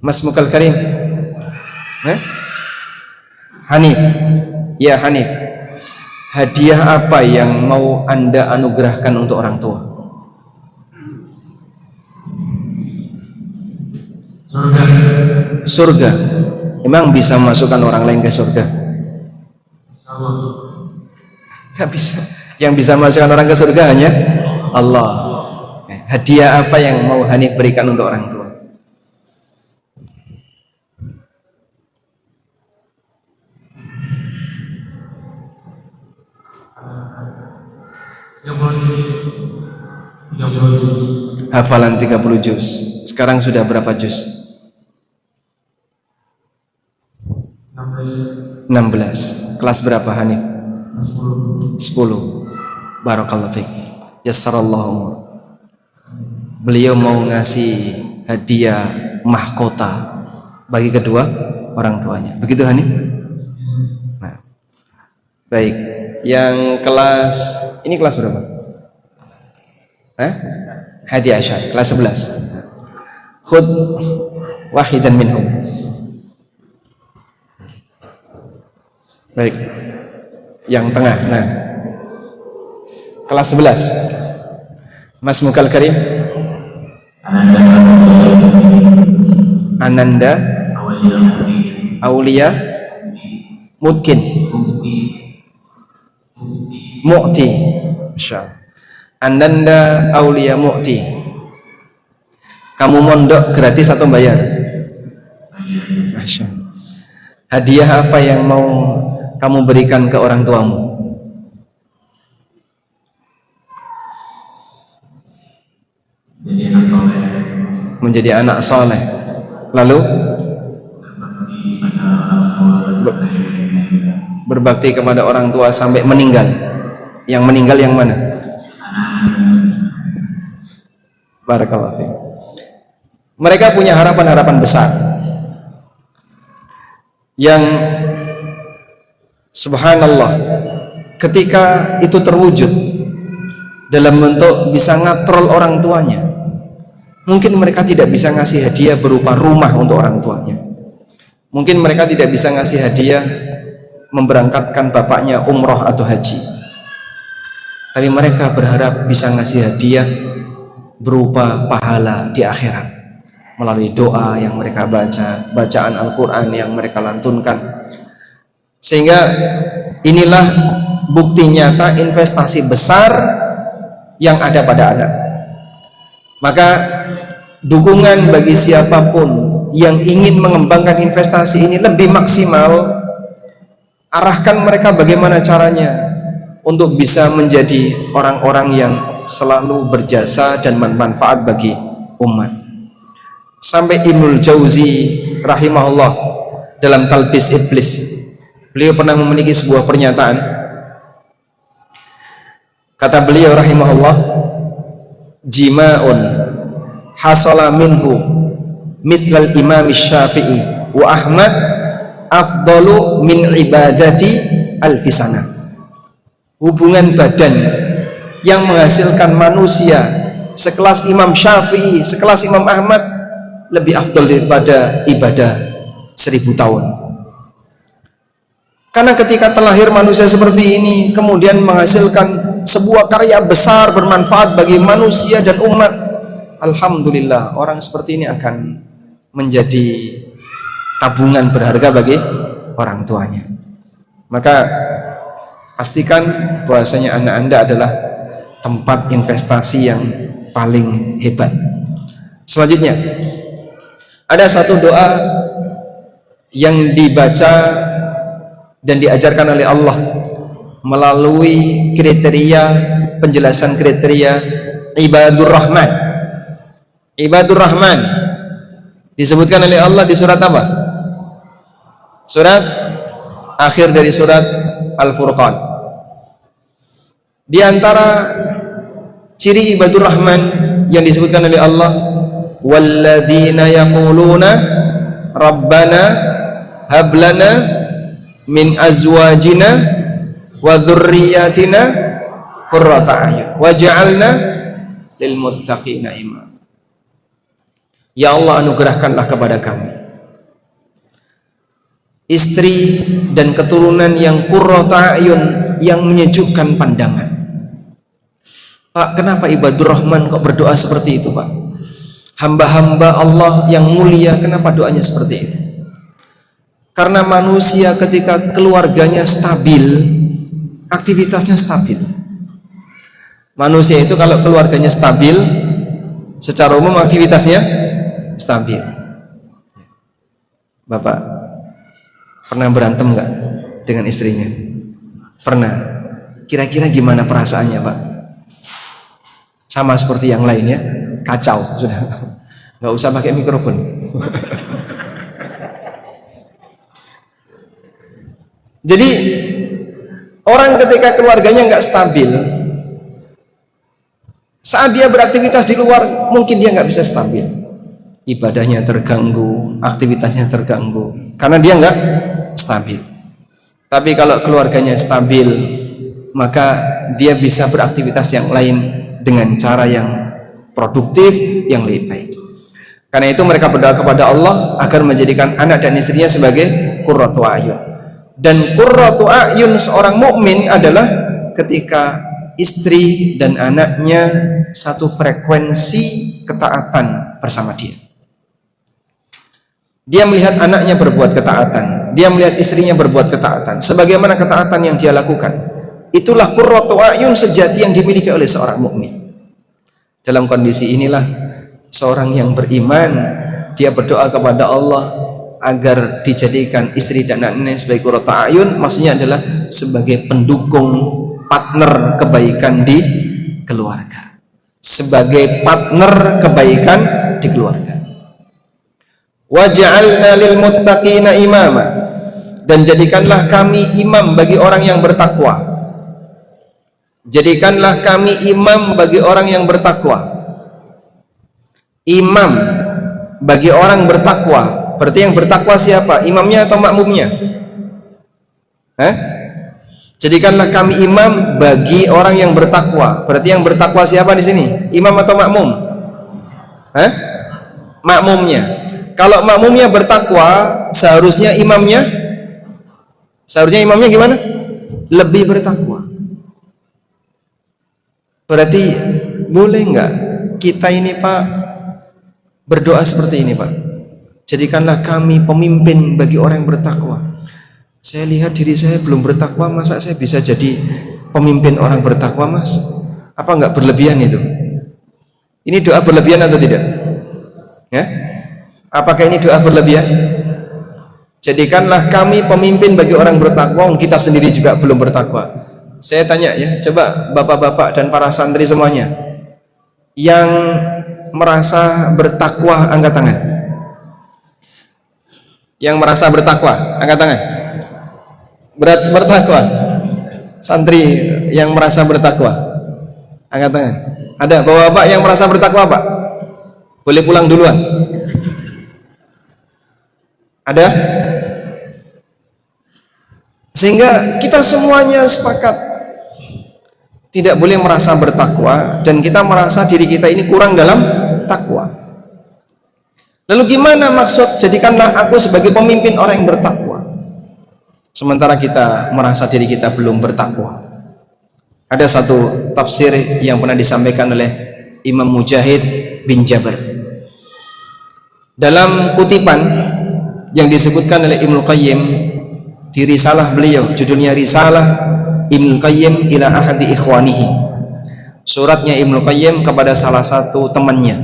Mas Mukal Karim, Hanif, ya Hanif, hadiah apa yang mau Anda anugerahkan untuk orang tua? Surga. Emang bisa masukkan orang lain ke surga? Nggak bisa. Yang bisa masukkan orang ke surga hanya Allah. Hadiah apa yang mau Hanif berikan untuk orang tua? Hafalan 30 juz. Sekarang sudah berapa juz? 16. Kelas berapa Hanif? 10. Barakallahu fiik. Yassarallahu umur. Beliau mau ngasih hadiah mahkota bagi kedua orang tuanya. Begitu Hanif? Nah. Baik. Yang kelas ini kelas berapa? Hadi Asyar, kelas 11. Khud wahidan minhum. Baik. Yang tengah. Nah. Kelas 11. Mas Mukal Karim. Ananda Aulia Mutkin Mu'ti. Masyaallah. Ananda Aulia Mu'ti. Kamu mondok gratis atau bayar? Masyaallah. Hadiah apa yang mau kamu berikan ke orang tuamu? Menjadi anak soleh. Lalu berbakti kepada orang tua sampai meninggal. Yang meninggal yang mana? Barakallahu fiik. Mereka punya harapan-harapan besar yang subhanallah, ketika itu terwujud dalam bentuk bisa ngatrol orang tuanya, mungkin mereka tidak bisa ngasih hadiah berupa rumah untuk orang tuanya, mungkin mereka tidak bisa ngasih hadiah memberangkatkan bapaknya umroh atau haji, tapi mereka berharap bisa ngasih hadiah berupa pahala di akhirat melalui doa yang mereka baca, bacaan Al-Quran yang mereka lantunkan. Sehingga inilah bukti nyata investasi besar yang ada pada anak. Maka dukungan bagi siapapun yang ingin mengembangkan investasi ini lebih maksimal, arahkan mereka bagaimana caranya untuk bisa menjadi orang-orang yang selalu berjasa dan bermanfaat bagi umat. Sampai Ibnul Jauzi rahimahullah dalam Talbis Iblis, beliau pernah memiliki sebuah pernyataan. Kata beliau rahimahullah, jima'un hasala minhu mithlal imam Syafi'i wa Ahmad afdalu min ibadati alfisana. Hubungan badan yang menghasilkan manusia sekelas Imam Syafi'i, sekelas Imam Ahmad lebih afdal daripada ibadah 1000 tahun. Karena ketika terlahir manusia seperti ini kemudian menghasilkan sebuah karya besar bermanfaat bagi manusia dan umat, alhamdulillah orang seperti ini akan menjadi tabungan berharga bagi orang tuanya. Maka pastikan bahwasanya anak Anda adalah tempat investasi yang paling hebat. Selanjutnya ada satu doa yang dibaca dan diajarkan oleh Allah melalui kriteria, penjelasan kriteria Ibadur Rahman. Ibadur Rahman disebutkan oleh Allah di surat apa? Surat akhir dari surat Al-Furqan. Di antara ciri ibadur rahman yang disebutkan oleh Allah, walladzina yaquluna rabbana hablana min azwajina wa dzurriyyatina qurrata a'yun waj'alna lil muttaqina imama. Ya Allah, anugerahkanlah kepada kami istri dan keturunan yang qurrata a'yun, yang menyejukkan pandangan. Pak, kenapa ibadur rahman kok berdoa seperti itu, Pak? Hamba-hamba Allah yang mulia, kenapa doanya seperti itu? Karena manusia ketika keluarganya stabil, aktivitasnya stabil. Manusia itu kalau keluarganya stabil, secara umum aktivitasnya stabil. Bapak pernah berantem nggak dengan istrinya? Pernah. Kira-kira gimana perasaannya, Pak? Sama seperti yang lainnya, kacau sudah. Nggak usah pakai mikrofon. Jadi orang ketika keluarganya nggak stabil, saat dia beraktivitas di luar mungkin dia nggak bisa stabil, ibadahnya terganggu, aktivitasnya terganggu karena dia nggak stabil. Tapi kalau keluarganya stabil, maka dia bisa beraktivitas yang lain dengan cara yang produktif, yang lebih baik. Karena itu mereka berdoa kepada Allah agar menjadikan anak dan istrinya sebagai qurratu a'yun. Dan qurratu a'yun seorang mukmin adalah ketika istri dan anaknya satu frekuensi ketaatan bersama dia. Dia melihat anaknya berbuat ketaatan, dia melihat istrinya berbuat ketaatan, sebagaimana ketaatan yang dia lakukan. Itulah qurratu a'yun sejati yang dimiliki oleh seorang mukmin. Dalam kondisi inilah seorang yang beriman, dia berdoa kepada Allah agar dijadikan istri dan anaknya sebagai qurratu a'yun, maksudnya adalah sebagai pendukung, partner kebaikan di keluarga, sebagai partner kebaikan di keluarga. Waj'alna lil muttaqina imama, dan jadikanlah kami imam bagi orang yang bertakwa. Jadikanlah kami imam bagi orang yang bertakwa. Imam bagi orang bertakwa, berarti yang bertakwa siapa? Imamnya atau makmumnya? Jadikanlah kami imam bagi orang yang bertakwa, berarti yang bertakwa siapa di sini? Imam atau makmum? Makmumnya. Kalau makmumnya bertakwa, seharusnya imamnya gimana? Lebih bertakwa. Berarti boleh nggak kita ini, Pak, berdoa seperti ini, Pak? Jadikanlah kami pemimpin bagi orang yang bertakwa. Saya lihat diri saya belum bertakwa, masa saya bisa jadi pemimpin orang bertakwa, Mas? Apa nggak berlebihan itu? Ini doa berlebihan atau tidak? Ya? Apakah ini doa berlebihan? Jadikanlah kami pemimpin bagi orang bertakwa, kita sendiri juga belum bertakwa. Saya tanya ya, coba bapak-bapak dan para santri semuanya yang merasa bertakwa angkat tangan. Yang merasa bertakwa angkat tangan. Bertakwa. Santri yang merasa bertakwa angkat tangan. Ada bapak-bapak yang merasa bertakwa, Pak? Boleh pulang duluan. Ada? Sehingga kita semuanya sepakat tidak boleh merasa bertakwa, dan kita merasa diri kita ini kurang dalam takwa. Lalu gimana maksud jadikanlah aku sebagai pemimpin orang yang bertakwa, sementara kita merasa diri kita belum bertakwa? Ada satu tafsir yang pernah disampaikan oleh Imam Mujahid bin Jabir dalam kutipan yang disebutkan oleh Ibnu Qayyim di risalah beliau, judulnya Risalah Ibnu Qayyim ila ahadi ikhwanihi, suratnya Ibnu Qayyim kepada salah satu temannya.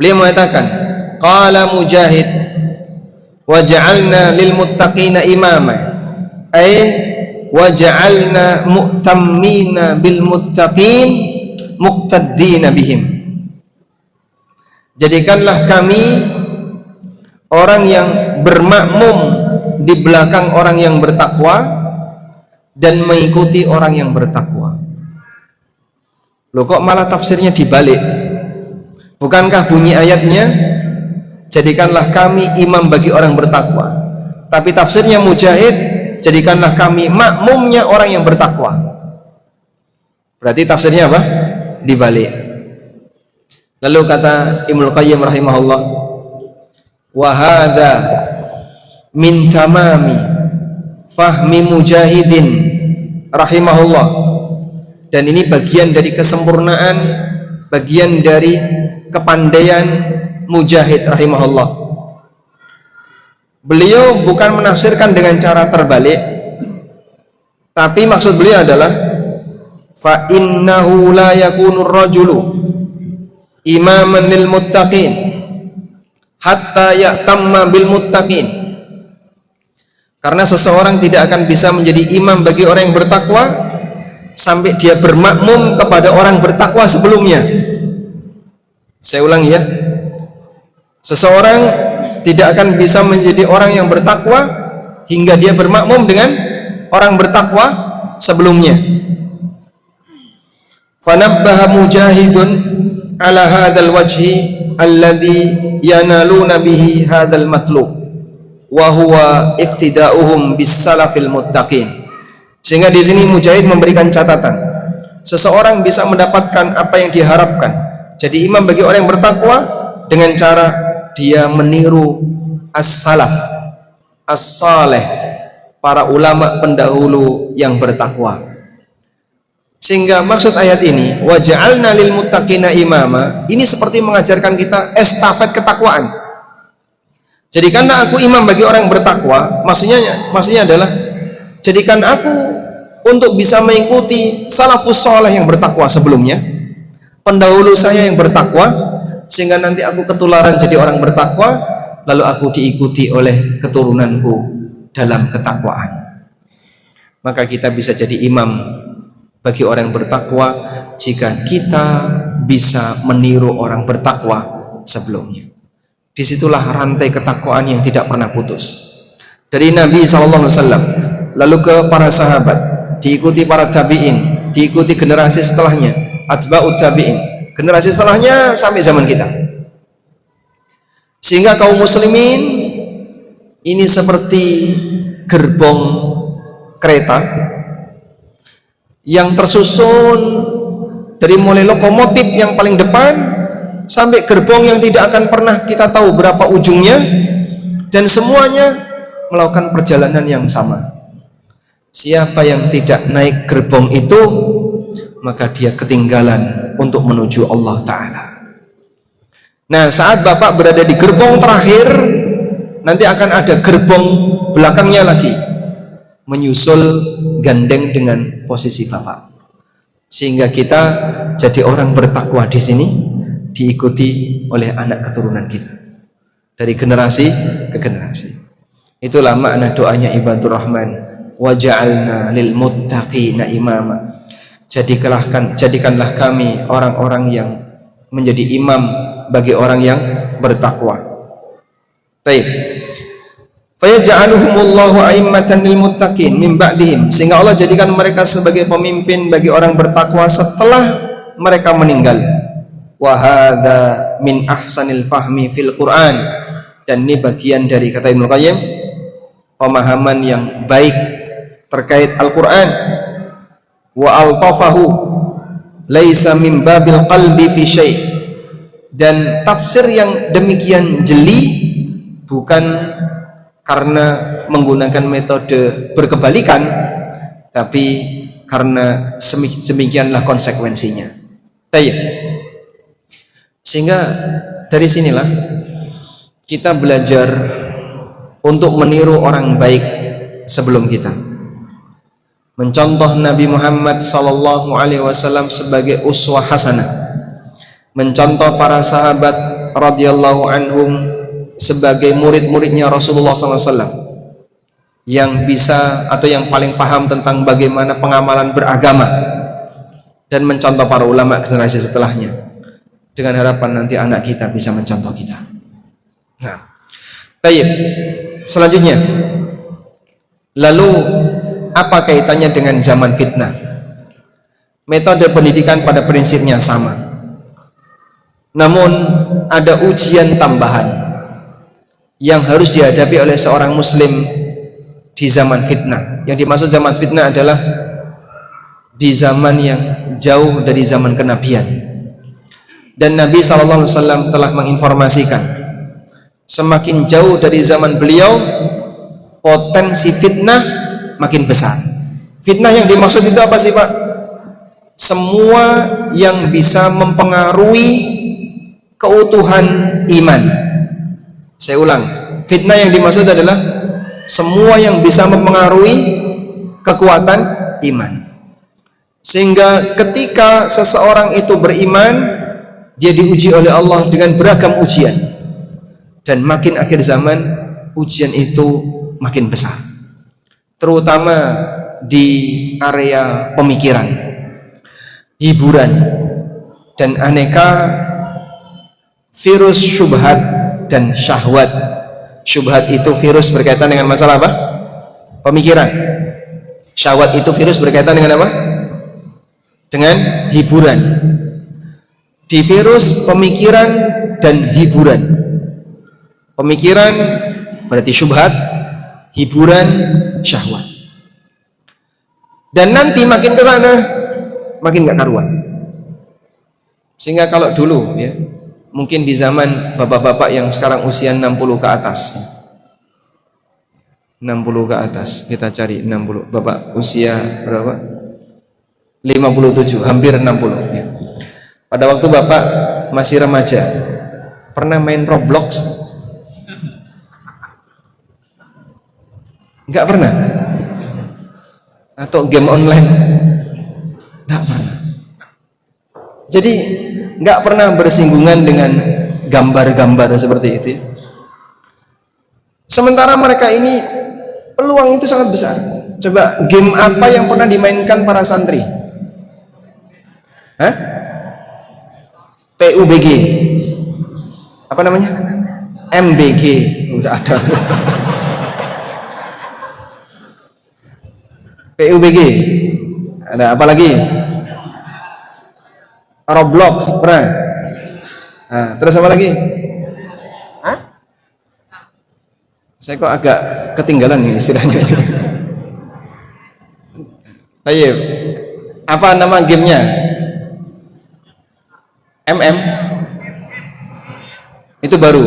Beliau mengatakan, qala Mujahid waja'alna lil muttaqina imama, ay waja'alna mu'tammina bil muttaqin muqtaddina bihim. Jadikanlah kami orang yang bermakmum di belakang orang yang bertakwa, dan mengikuti orang yang bertakwa. Loh, kok malah tafsirnya dibalik? Bukankah bunyi ayatnya jadikanlah kami imam bagi orang bertakwa? Tapi tafsirnya Mujahid, jadikanlah kami makmumnya orang yang bertakwa. Berarti tafsirnya apa? Dibalik. Lalu kata Ibnu Qayyim rahimahullah, wa hadza min tamami fahmi Mujahidin rahimahullah, dan ini bagian dari kesempurnaan, bagian dari kepandaian Mujahid rahimahullah. Beliau bukan menafsirkan dengan cara terbalik, tapi maksud beliau adalah fa innahu la yakunu rajulu imaman lil muttaqin hatta ya'tamma bil muttaqin. Karena seseorang tidak akan bisa menjadi imam bagi orang yang bertakwa sampai dia bermakmum kepada orang bertakwa sebelumnya. Saya ulangi ya, seseorang tidak akan bisa menjadi orang yang bertakwa hingga dia bermakmum dengan orang bertakwa sebelumnya. Fanabbaha Mujahidun ala hadzal wajhi alladhi yanaluna bihi hadzal matlub wa huwa iqtida'uhum bis salafil muttaqin. Sehingga di sini Mujahid memberikan catatan, seseorang bisa mendapatkan apa yang diharapkan, jadi imam bagi orang yang bertakwa, dengan cara dia meniru as-salaf, as-saleh, para ulama pendahulu yang bertakwa. Sehingga maksud ayat ini, wa ja'alna lil muttaqina imama, ini seperti mengajarkan kita estafet ketakwaan. Jadikanlah aku imam bagi orang yang bertakwa, maksudnya adalah jadikan aku untuk bisa mengikuti salafus saleh yang bertakwa sebelumnya, pendahulu saya yang bertakwa, sehingga nanti aku ketularan jadi orang bertakwa, lalu aku diikuti oleh keturunanku dalam ketakwaan. Maka kita bisa jadi imam bagi orang yang bertakwa jika kita bisa meniru orang bertakwa sebelumnya. Disitulah rantai ketakwaan yang tidak pernah putus. Dari Nabi SAW, lalu ke para sahabat, diikuti para tabi'in, diikuti generasi setelahnya, atba'ut tabi'in, generasi setelahnya sampai zaman kita. Sehingga kaum muslimin ini seperti gerbong kereta yang tersusun dari mulai lokomotif yang paling depan sampai gerbong yang tidak akan pernah kita tahu berapa ujungnya, dan semuanya melakukan perjalanan yang sama. Siapa yang tidak naik gerbong itu, maka dia ketinggalan untuk menuju Allah Ta'ala. Nah, saat Bapak berada di gerbong terakhir, nanti akan ada gerbong belakangnya lagi menyusul gandeng dengan posisi Bapak, sehingga kita jadi orang bertakwa di sini, diikuti oleh anak keturunan kita dari generasi ke generasi. Itulah makna doanya ibadur rahman, wa ja'alna lil muttaqina imama, jadikanlah kami orang-orang yang menjadi imam bagi orang yang bertakwa. Baik, fayaj'aluhumullahu a'immatan lil muttaqin min ba'dihim, sehingga Allah jadikan mereka sebagai pemimpin bagi orang bertakwa setelah mereka meninggal. Wa hadza min ahsanil fahmi fil Quran, dan ini bagian dari, kata Ibnu Qayyim, pemahaman yang baik terkait Al-Quran. Wa altafahu laisa min babil qalbi fi syai', dan tafsir yang demikian jeli bukan karena menggunakan metode berkebalikan, tapi karena demikianlah konsekuensinya. Baik. Sehingga dari sinilah kita belajar untuk meniru orang baik sebelum kita, mencontoh Nabi Muhammad SAW sebagai uswah hasanah, mencontoh para sahabat radhiyallahu anhum sebagai murid-muridnya Rasulullah SAW yang bisa atau yang paling paham tentang bagaimana pengamalan beragama, dan mencontoh para ulama generasi setelahnya, dengan harapan nanti anak kita bisa mencontoh kita. Nah, baik. Selanjutnya, lalu apa kaitannya dengan zaman fitnah? Metode pendidikan pada prinsipnya sama, namun ada ujian tambahan yang harus dihadapi oleh seorang muslim di zaman fitnah. Yang dimaksud zaman fitnah adalah di zaman yang jauh dari zaman kenabian. Dan Nabi SAW telah menginformasikan, semakin jauh dari zaman beliau, potensi fitnah makin besar. Fitnah yang dimaksud itu apa sih Pak? Semua yang bisa mempengaruhi keutuhan iman. Saya ulang, fitnah yang dimaksud adalah semua yang bisa mempengaruhi kekuatan iman. Sehingga ketika seseorang itu beriman, dia diuji oleh Allah dengan beragam ujian, dan makin akhir zaman ujian itu makin besar, terutama di area pemikiran, hiburan, dan aneka virus syubhat dan syahwat. Syubhat itu virus berkaitan dengan masalah apa? Pemikiran. Syahwat itu virus berkaitan dengan apa? Dengan hiburan. Di virus pemikiran dan hiburan. Pemikiran berarti syubhat, hiburan syahwat. Dan nanti makin ke sana makin gak karuan. Sehingga kalau dulu ya, mungkin di zaman bapak-bapak yang sekarang usia 60 ke atas, 60 ke atas, kita cari 60. Bapak usia berapa? 57, hampir 60 ya. Pada waktu bapak masih remaja, pernah main Roblox? Enggak pernah? Atau game online? Enggak pernah. Jadi enggak pernah bersinggungan dengan gambar-gambar seperti itu. Sementara mereka ini peluang itu sangat besar. Coba game apa yang pernah dimainkan para santri? Hah? PUBG. Apa namanya? MBG. Udah ada. PUBG. Ada apa lagi? Roblox pernah. Nah, terus apa lagi? Hah? Saya kok agak ketinggalan nih istilahnya. Tayyib. Apa nama gamenya? MM. Itu baru.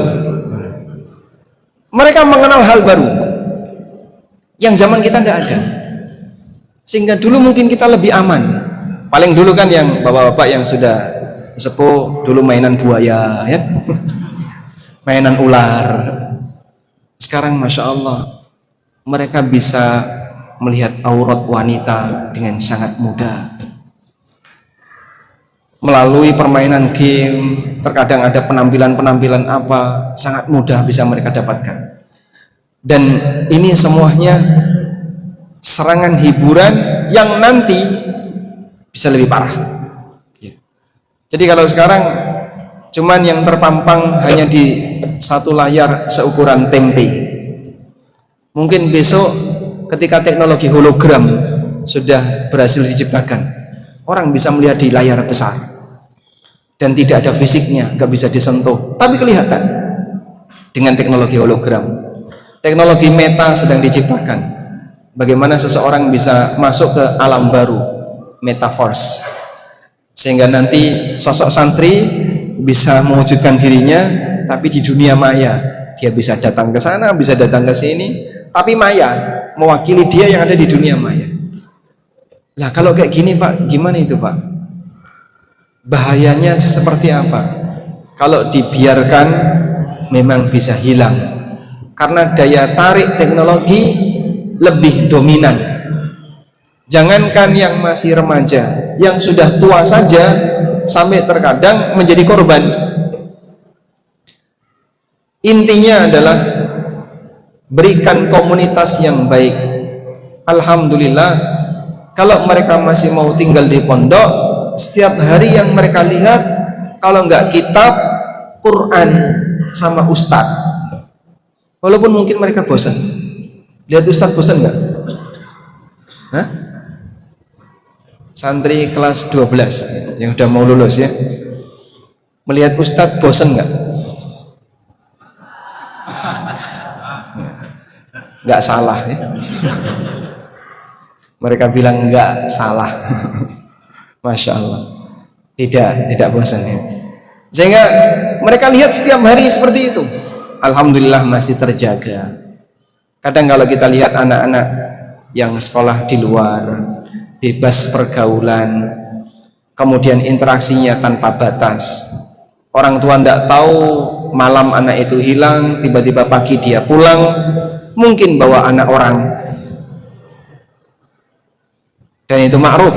Mereka mengenal hal baru yang zaman kita tidak ada. Sehingga dulu mungkin kita lebih aman. Paling dulu kan yang bapak-bapak yang sudah sepuh dulu mainan buaya ya. Mainan ular. Sekarang Masya Allah mereka bisa melihat aurat wanita dengan sangat mudah melalui permainan game. Terkadang ada penampilan-penampilan apa, sangat mudah bisa mereka dapatkan. Dan ini semuanya serangan hiburan yang nanti bisa lebih parah. Jadi kalau sekarang cuman yang terpampang hanya di satu layar seukuran tempe, mungkin besok ketika teknologi hologram sudah berhasil diciptakan, orang bisa melihat di layar besar dan tidak ada fisiknya, nggak bisa disentuh, tapi kelihatan dengan teknologi hologram. Teknologi meta sedang diciptakan, bagaimana seseorang bisa masuk ke alam baru, metaverse, sehingga nanti sosok santri bisa mewujudkan dirinya tapi di dunia maya. Dia bisa datang ke sana, bisa datang ke sini, tapi maya, mewakili dia yang ada di dunia maya. Lah kalau kayak gini Pak, gimana itu Pak? Bahayanya seperti apa? Kalau dibiarkan memang bisa hilang, karena daya tarik teknologi lebih dominan. Jangankan yang masih remaja, yang sudah tua saja sampai terkadang menjadi korban. Intinya adalah berikan komunitas yang baik. Alhamdulillah, kalau mereka masih mau tinggal di pondok, setiap hari yang mereka lihat kalau enggak kitab, Quran sama ustadz. Walaupun mungkin mereka bosan. Lihat ustadz bosan enggak? Hah? Santri kelas 12 yang udah mau lulus ya. Melihat Ustadz bosen nggak? Nggak salah ya. Mereka bilang nggak salah. Masya Allah. Tidak bosan ya. Sehingga mereka lihat setiap hari seperti itu. Alhamdulillah masih terjaga. Kadang kalau kita lihat anak-anak yang sekolah di luar, bebas pergaulan, kemudian interaksinya tanpa batas, orang tua tidak tahu malam anak itu hilang, tiba-tiba pagi dia pulang, mungkin bawa anak orang, dan itu ma'ruf.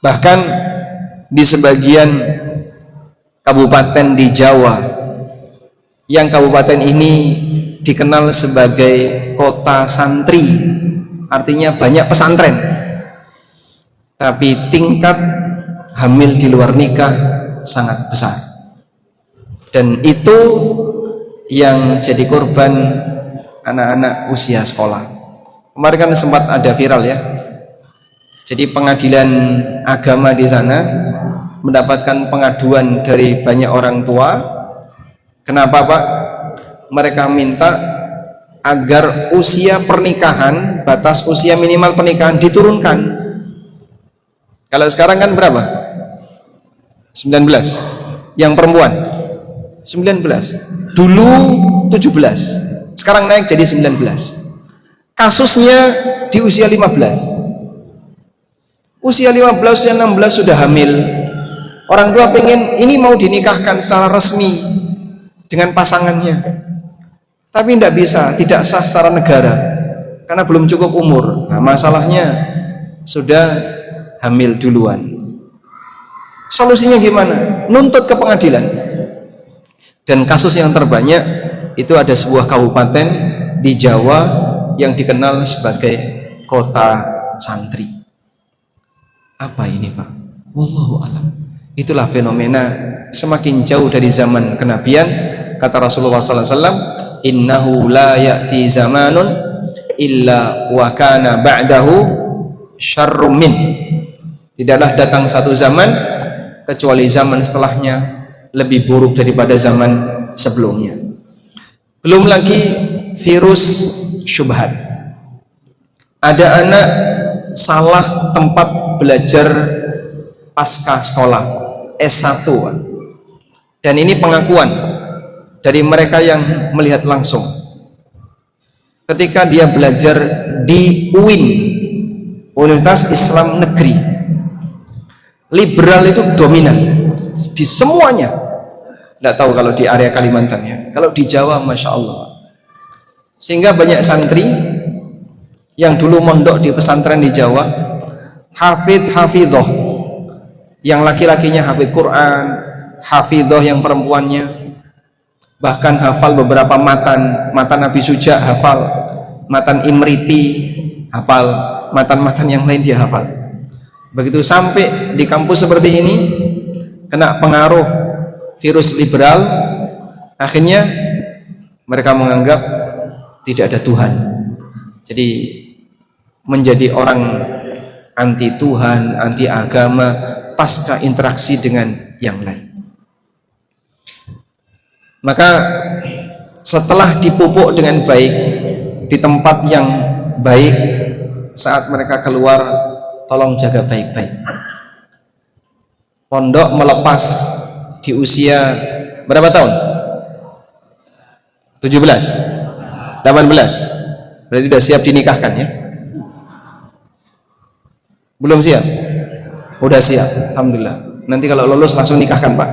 Bahkan di sebagian kabupaten di Jawa, yang kabupaten ini dikenal sebagai kota santri, artinya banyak pesantren, tapi tingkat hamil di luar nikah sangat besar, dan itu yang jadi korban anak-anak usia sekolah. Kemarin kan sempat ada viral ya, jadi pengadilan agama di sana mendapatkan pengaduan dari banyak orang tua. Kenapa Pak? Mereka minta agar usia pernikahan, batas usia minimal pernikahan diturunkan. Kalau sekarang kan berapa? 19. Yang perempuan 19. Dulu 17. Sekarang naik jadi 19. Kasusnya di usia 15. Usia 15, usia 16 sudah hamil. Orang tua pengen ini mau dinikahkan secara resmi dengan pasangannya, tapi tidak bisa, tidak sah secara negara karena belum cukup umur. Nah, masalahnya sudah hamil duluan. Solusinya gimana? Nuntut ke pengadilan. Dan kasus yang terbanyak itu ada sebuah kabupaten di Jawa yang dikenal sebagai kota santri. Apa ini Pak? Wallahu a'lam. Itulah fenomena semakin jauh dari zaman kenabian. Kata Rasulullah SAW, innahu la ya'ti zamanun illa wa kana ba'dahu syarrum min. Tidaklah datang satu zaman kecuali zaman setelahnya lebih buruk daripada zaman sebelumnya. Belum lagi virus syubhat. Ada anak salah tempat belajar pasca sekolah S1, dan ini pengakuan dari mereka yang melihat langsung. Ketika dia belajar di UIN, Universitas Islam Negeri, liberal itu dominan di semuanya. Tidak tahu kalau di area Kalimantan ya. Kalau di Jawa, Masya Allah. Sehingga banyak santri yang dulu mondok di pesantren di Jawa, hafidhoh, yang laki-lakinya hafidh Quran, hafidhoh yang perempuannya, bahkan hafal beberapa matan Nabi Suja hafal, matan Imriti hafal, matan yang lain dia hafal. Begitu sampai di kampus seperti ini, kena pengaruh virus liberal, akhirnya mereka menganggap tidak ada Tuhan. Jadi menjadi orang anti Tuhan, anti agama pasca interaksi dengan yang lain. Maka setelah dipupuk dengan baik di tempat yang baik, saat mereka keluar tolong jaga baik-baik. Pondok melepas di usia berapa tahun? 17, 18. Berarti sudah siap dinikahkan ya? Belum siap? Udah siap, alhamdulillah. Nanti kalau lulus langsung nikahkan Pak.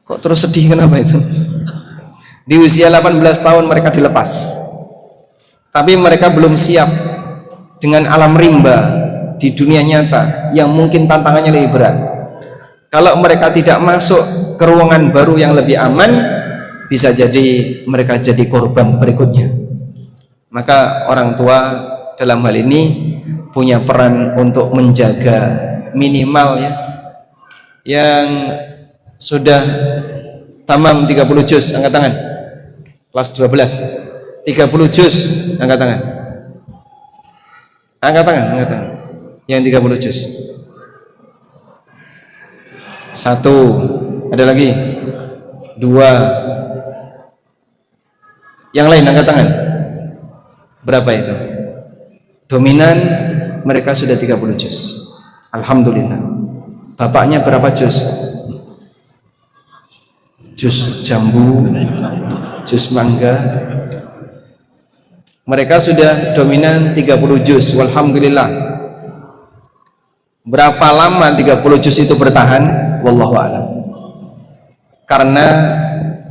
Kok terus sedih, kenapa itu? Di usia 18 tahun mereka dilepas, tapi mereka belum siap dengan alam rimba di dunia nyata yang mungkin tantangannya lebih berat. Kalau mereka tidak masuk ke ruangan baru yang lebih aman, bisa jadi mereka jadi korban berikutnya. Maka orang tua dalam hal ini punya peran untuk menjaga minimal ya, yang sudah tamam 30 juz, angkat tangan, kelas 12 30 juz, angkat tangan. Angkat tangan, angkat tangan. Yang 30 juz. 1. Ada lagi? 2. Yang lain angkat tangan. Berapa itu? Dominan mereka sudah 30 juz. Alhamdulillah. Bapaknya berapa juz? Juz jambu, juz mangga. Mereka sudah dominan 30 juz. Walhamdulillah. Berapa lama 30 juz itu bertahan? Wallahu a'lam. Karena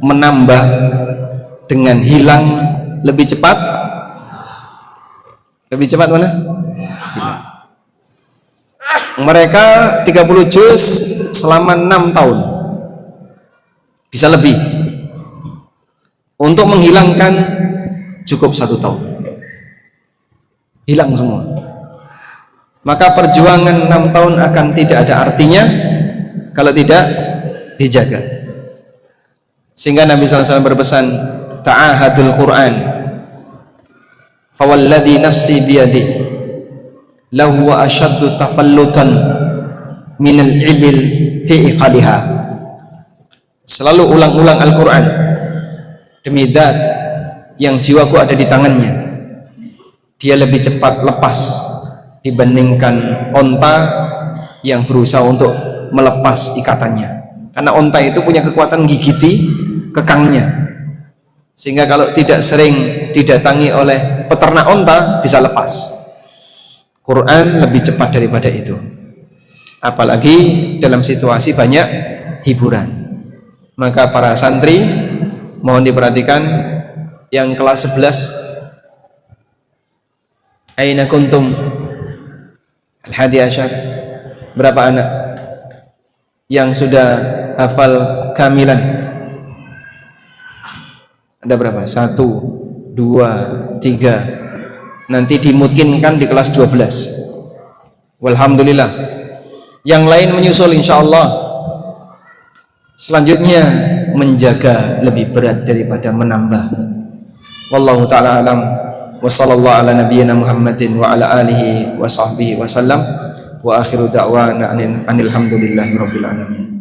menambah dengan hilang lebih cepat. Lebih cepat mana? Mereka 30 juz selama 6 tahun. Bisa lebih. Untuk menghilangkan cukup 1 tahun. Hilang semua. Maka perjuangan 6 tahun akan tidak ada artinya kalau tidak dijaga. Sehingga Nabi SAW berpesan, ta'ahadul Quran fawalladhi nafsi biyadi lahu wa ashaddu tafallutan minal ibil fi iqaliha. Selalu ulang-ulang Al-Quran, demi zat yang jiwaku ada di tangannya, dia lebih cepat lepas dibandingkan onta yang berusaha untuk melepas ikatannya. Karena onta itu punya kekuatan gigiti kekangnya, sehingga kalau tidak sering didatangi oleh peternak onta bisa lepas. Quran lebih cepat daripada itu, apalagi dalam situasi banyak hiburan. Maka para santri mohon diperhatikan, yang kelas 11 aina kuntum al-hadi asyar, berapa anak yang sudah hafal kamilan? Ada berapa? 1, 2, 3. Nanti dimungkinkan di kelas 12. Walhamdulillah. Yang lain menyusul insyaallah. Selanjutnya menjaga lebih berat daripada menambah. Wallahu ta'ala alam. Wa sallallahu ala nabiyyina Muhammadin wa ala alihi wa sahbihi wa sallam. Wa akhiru da'wana anil hamdulillahi rabbil alamin.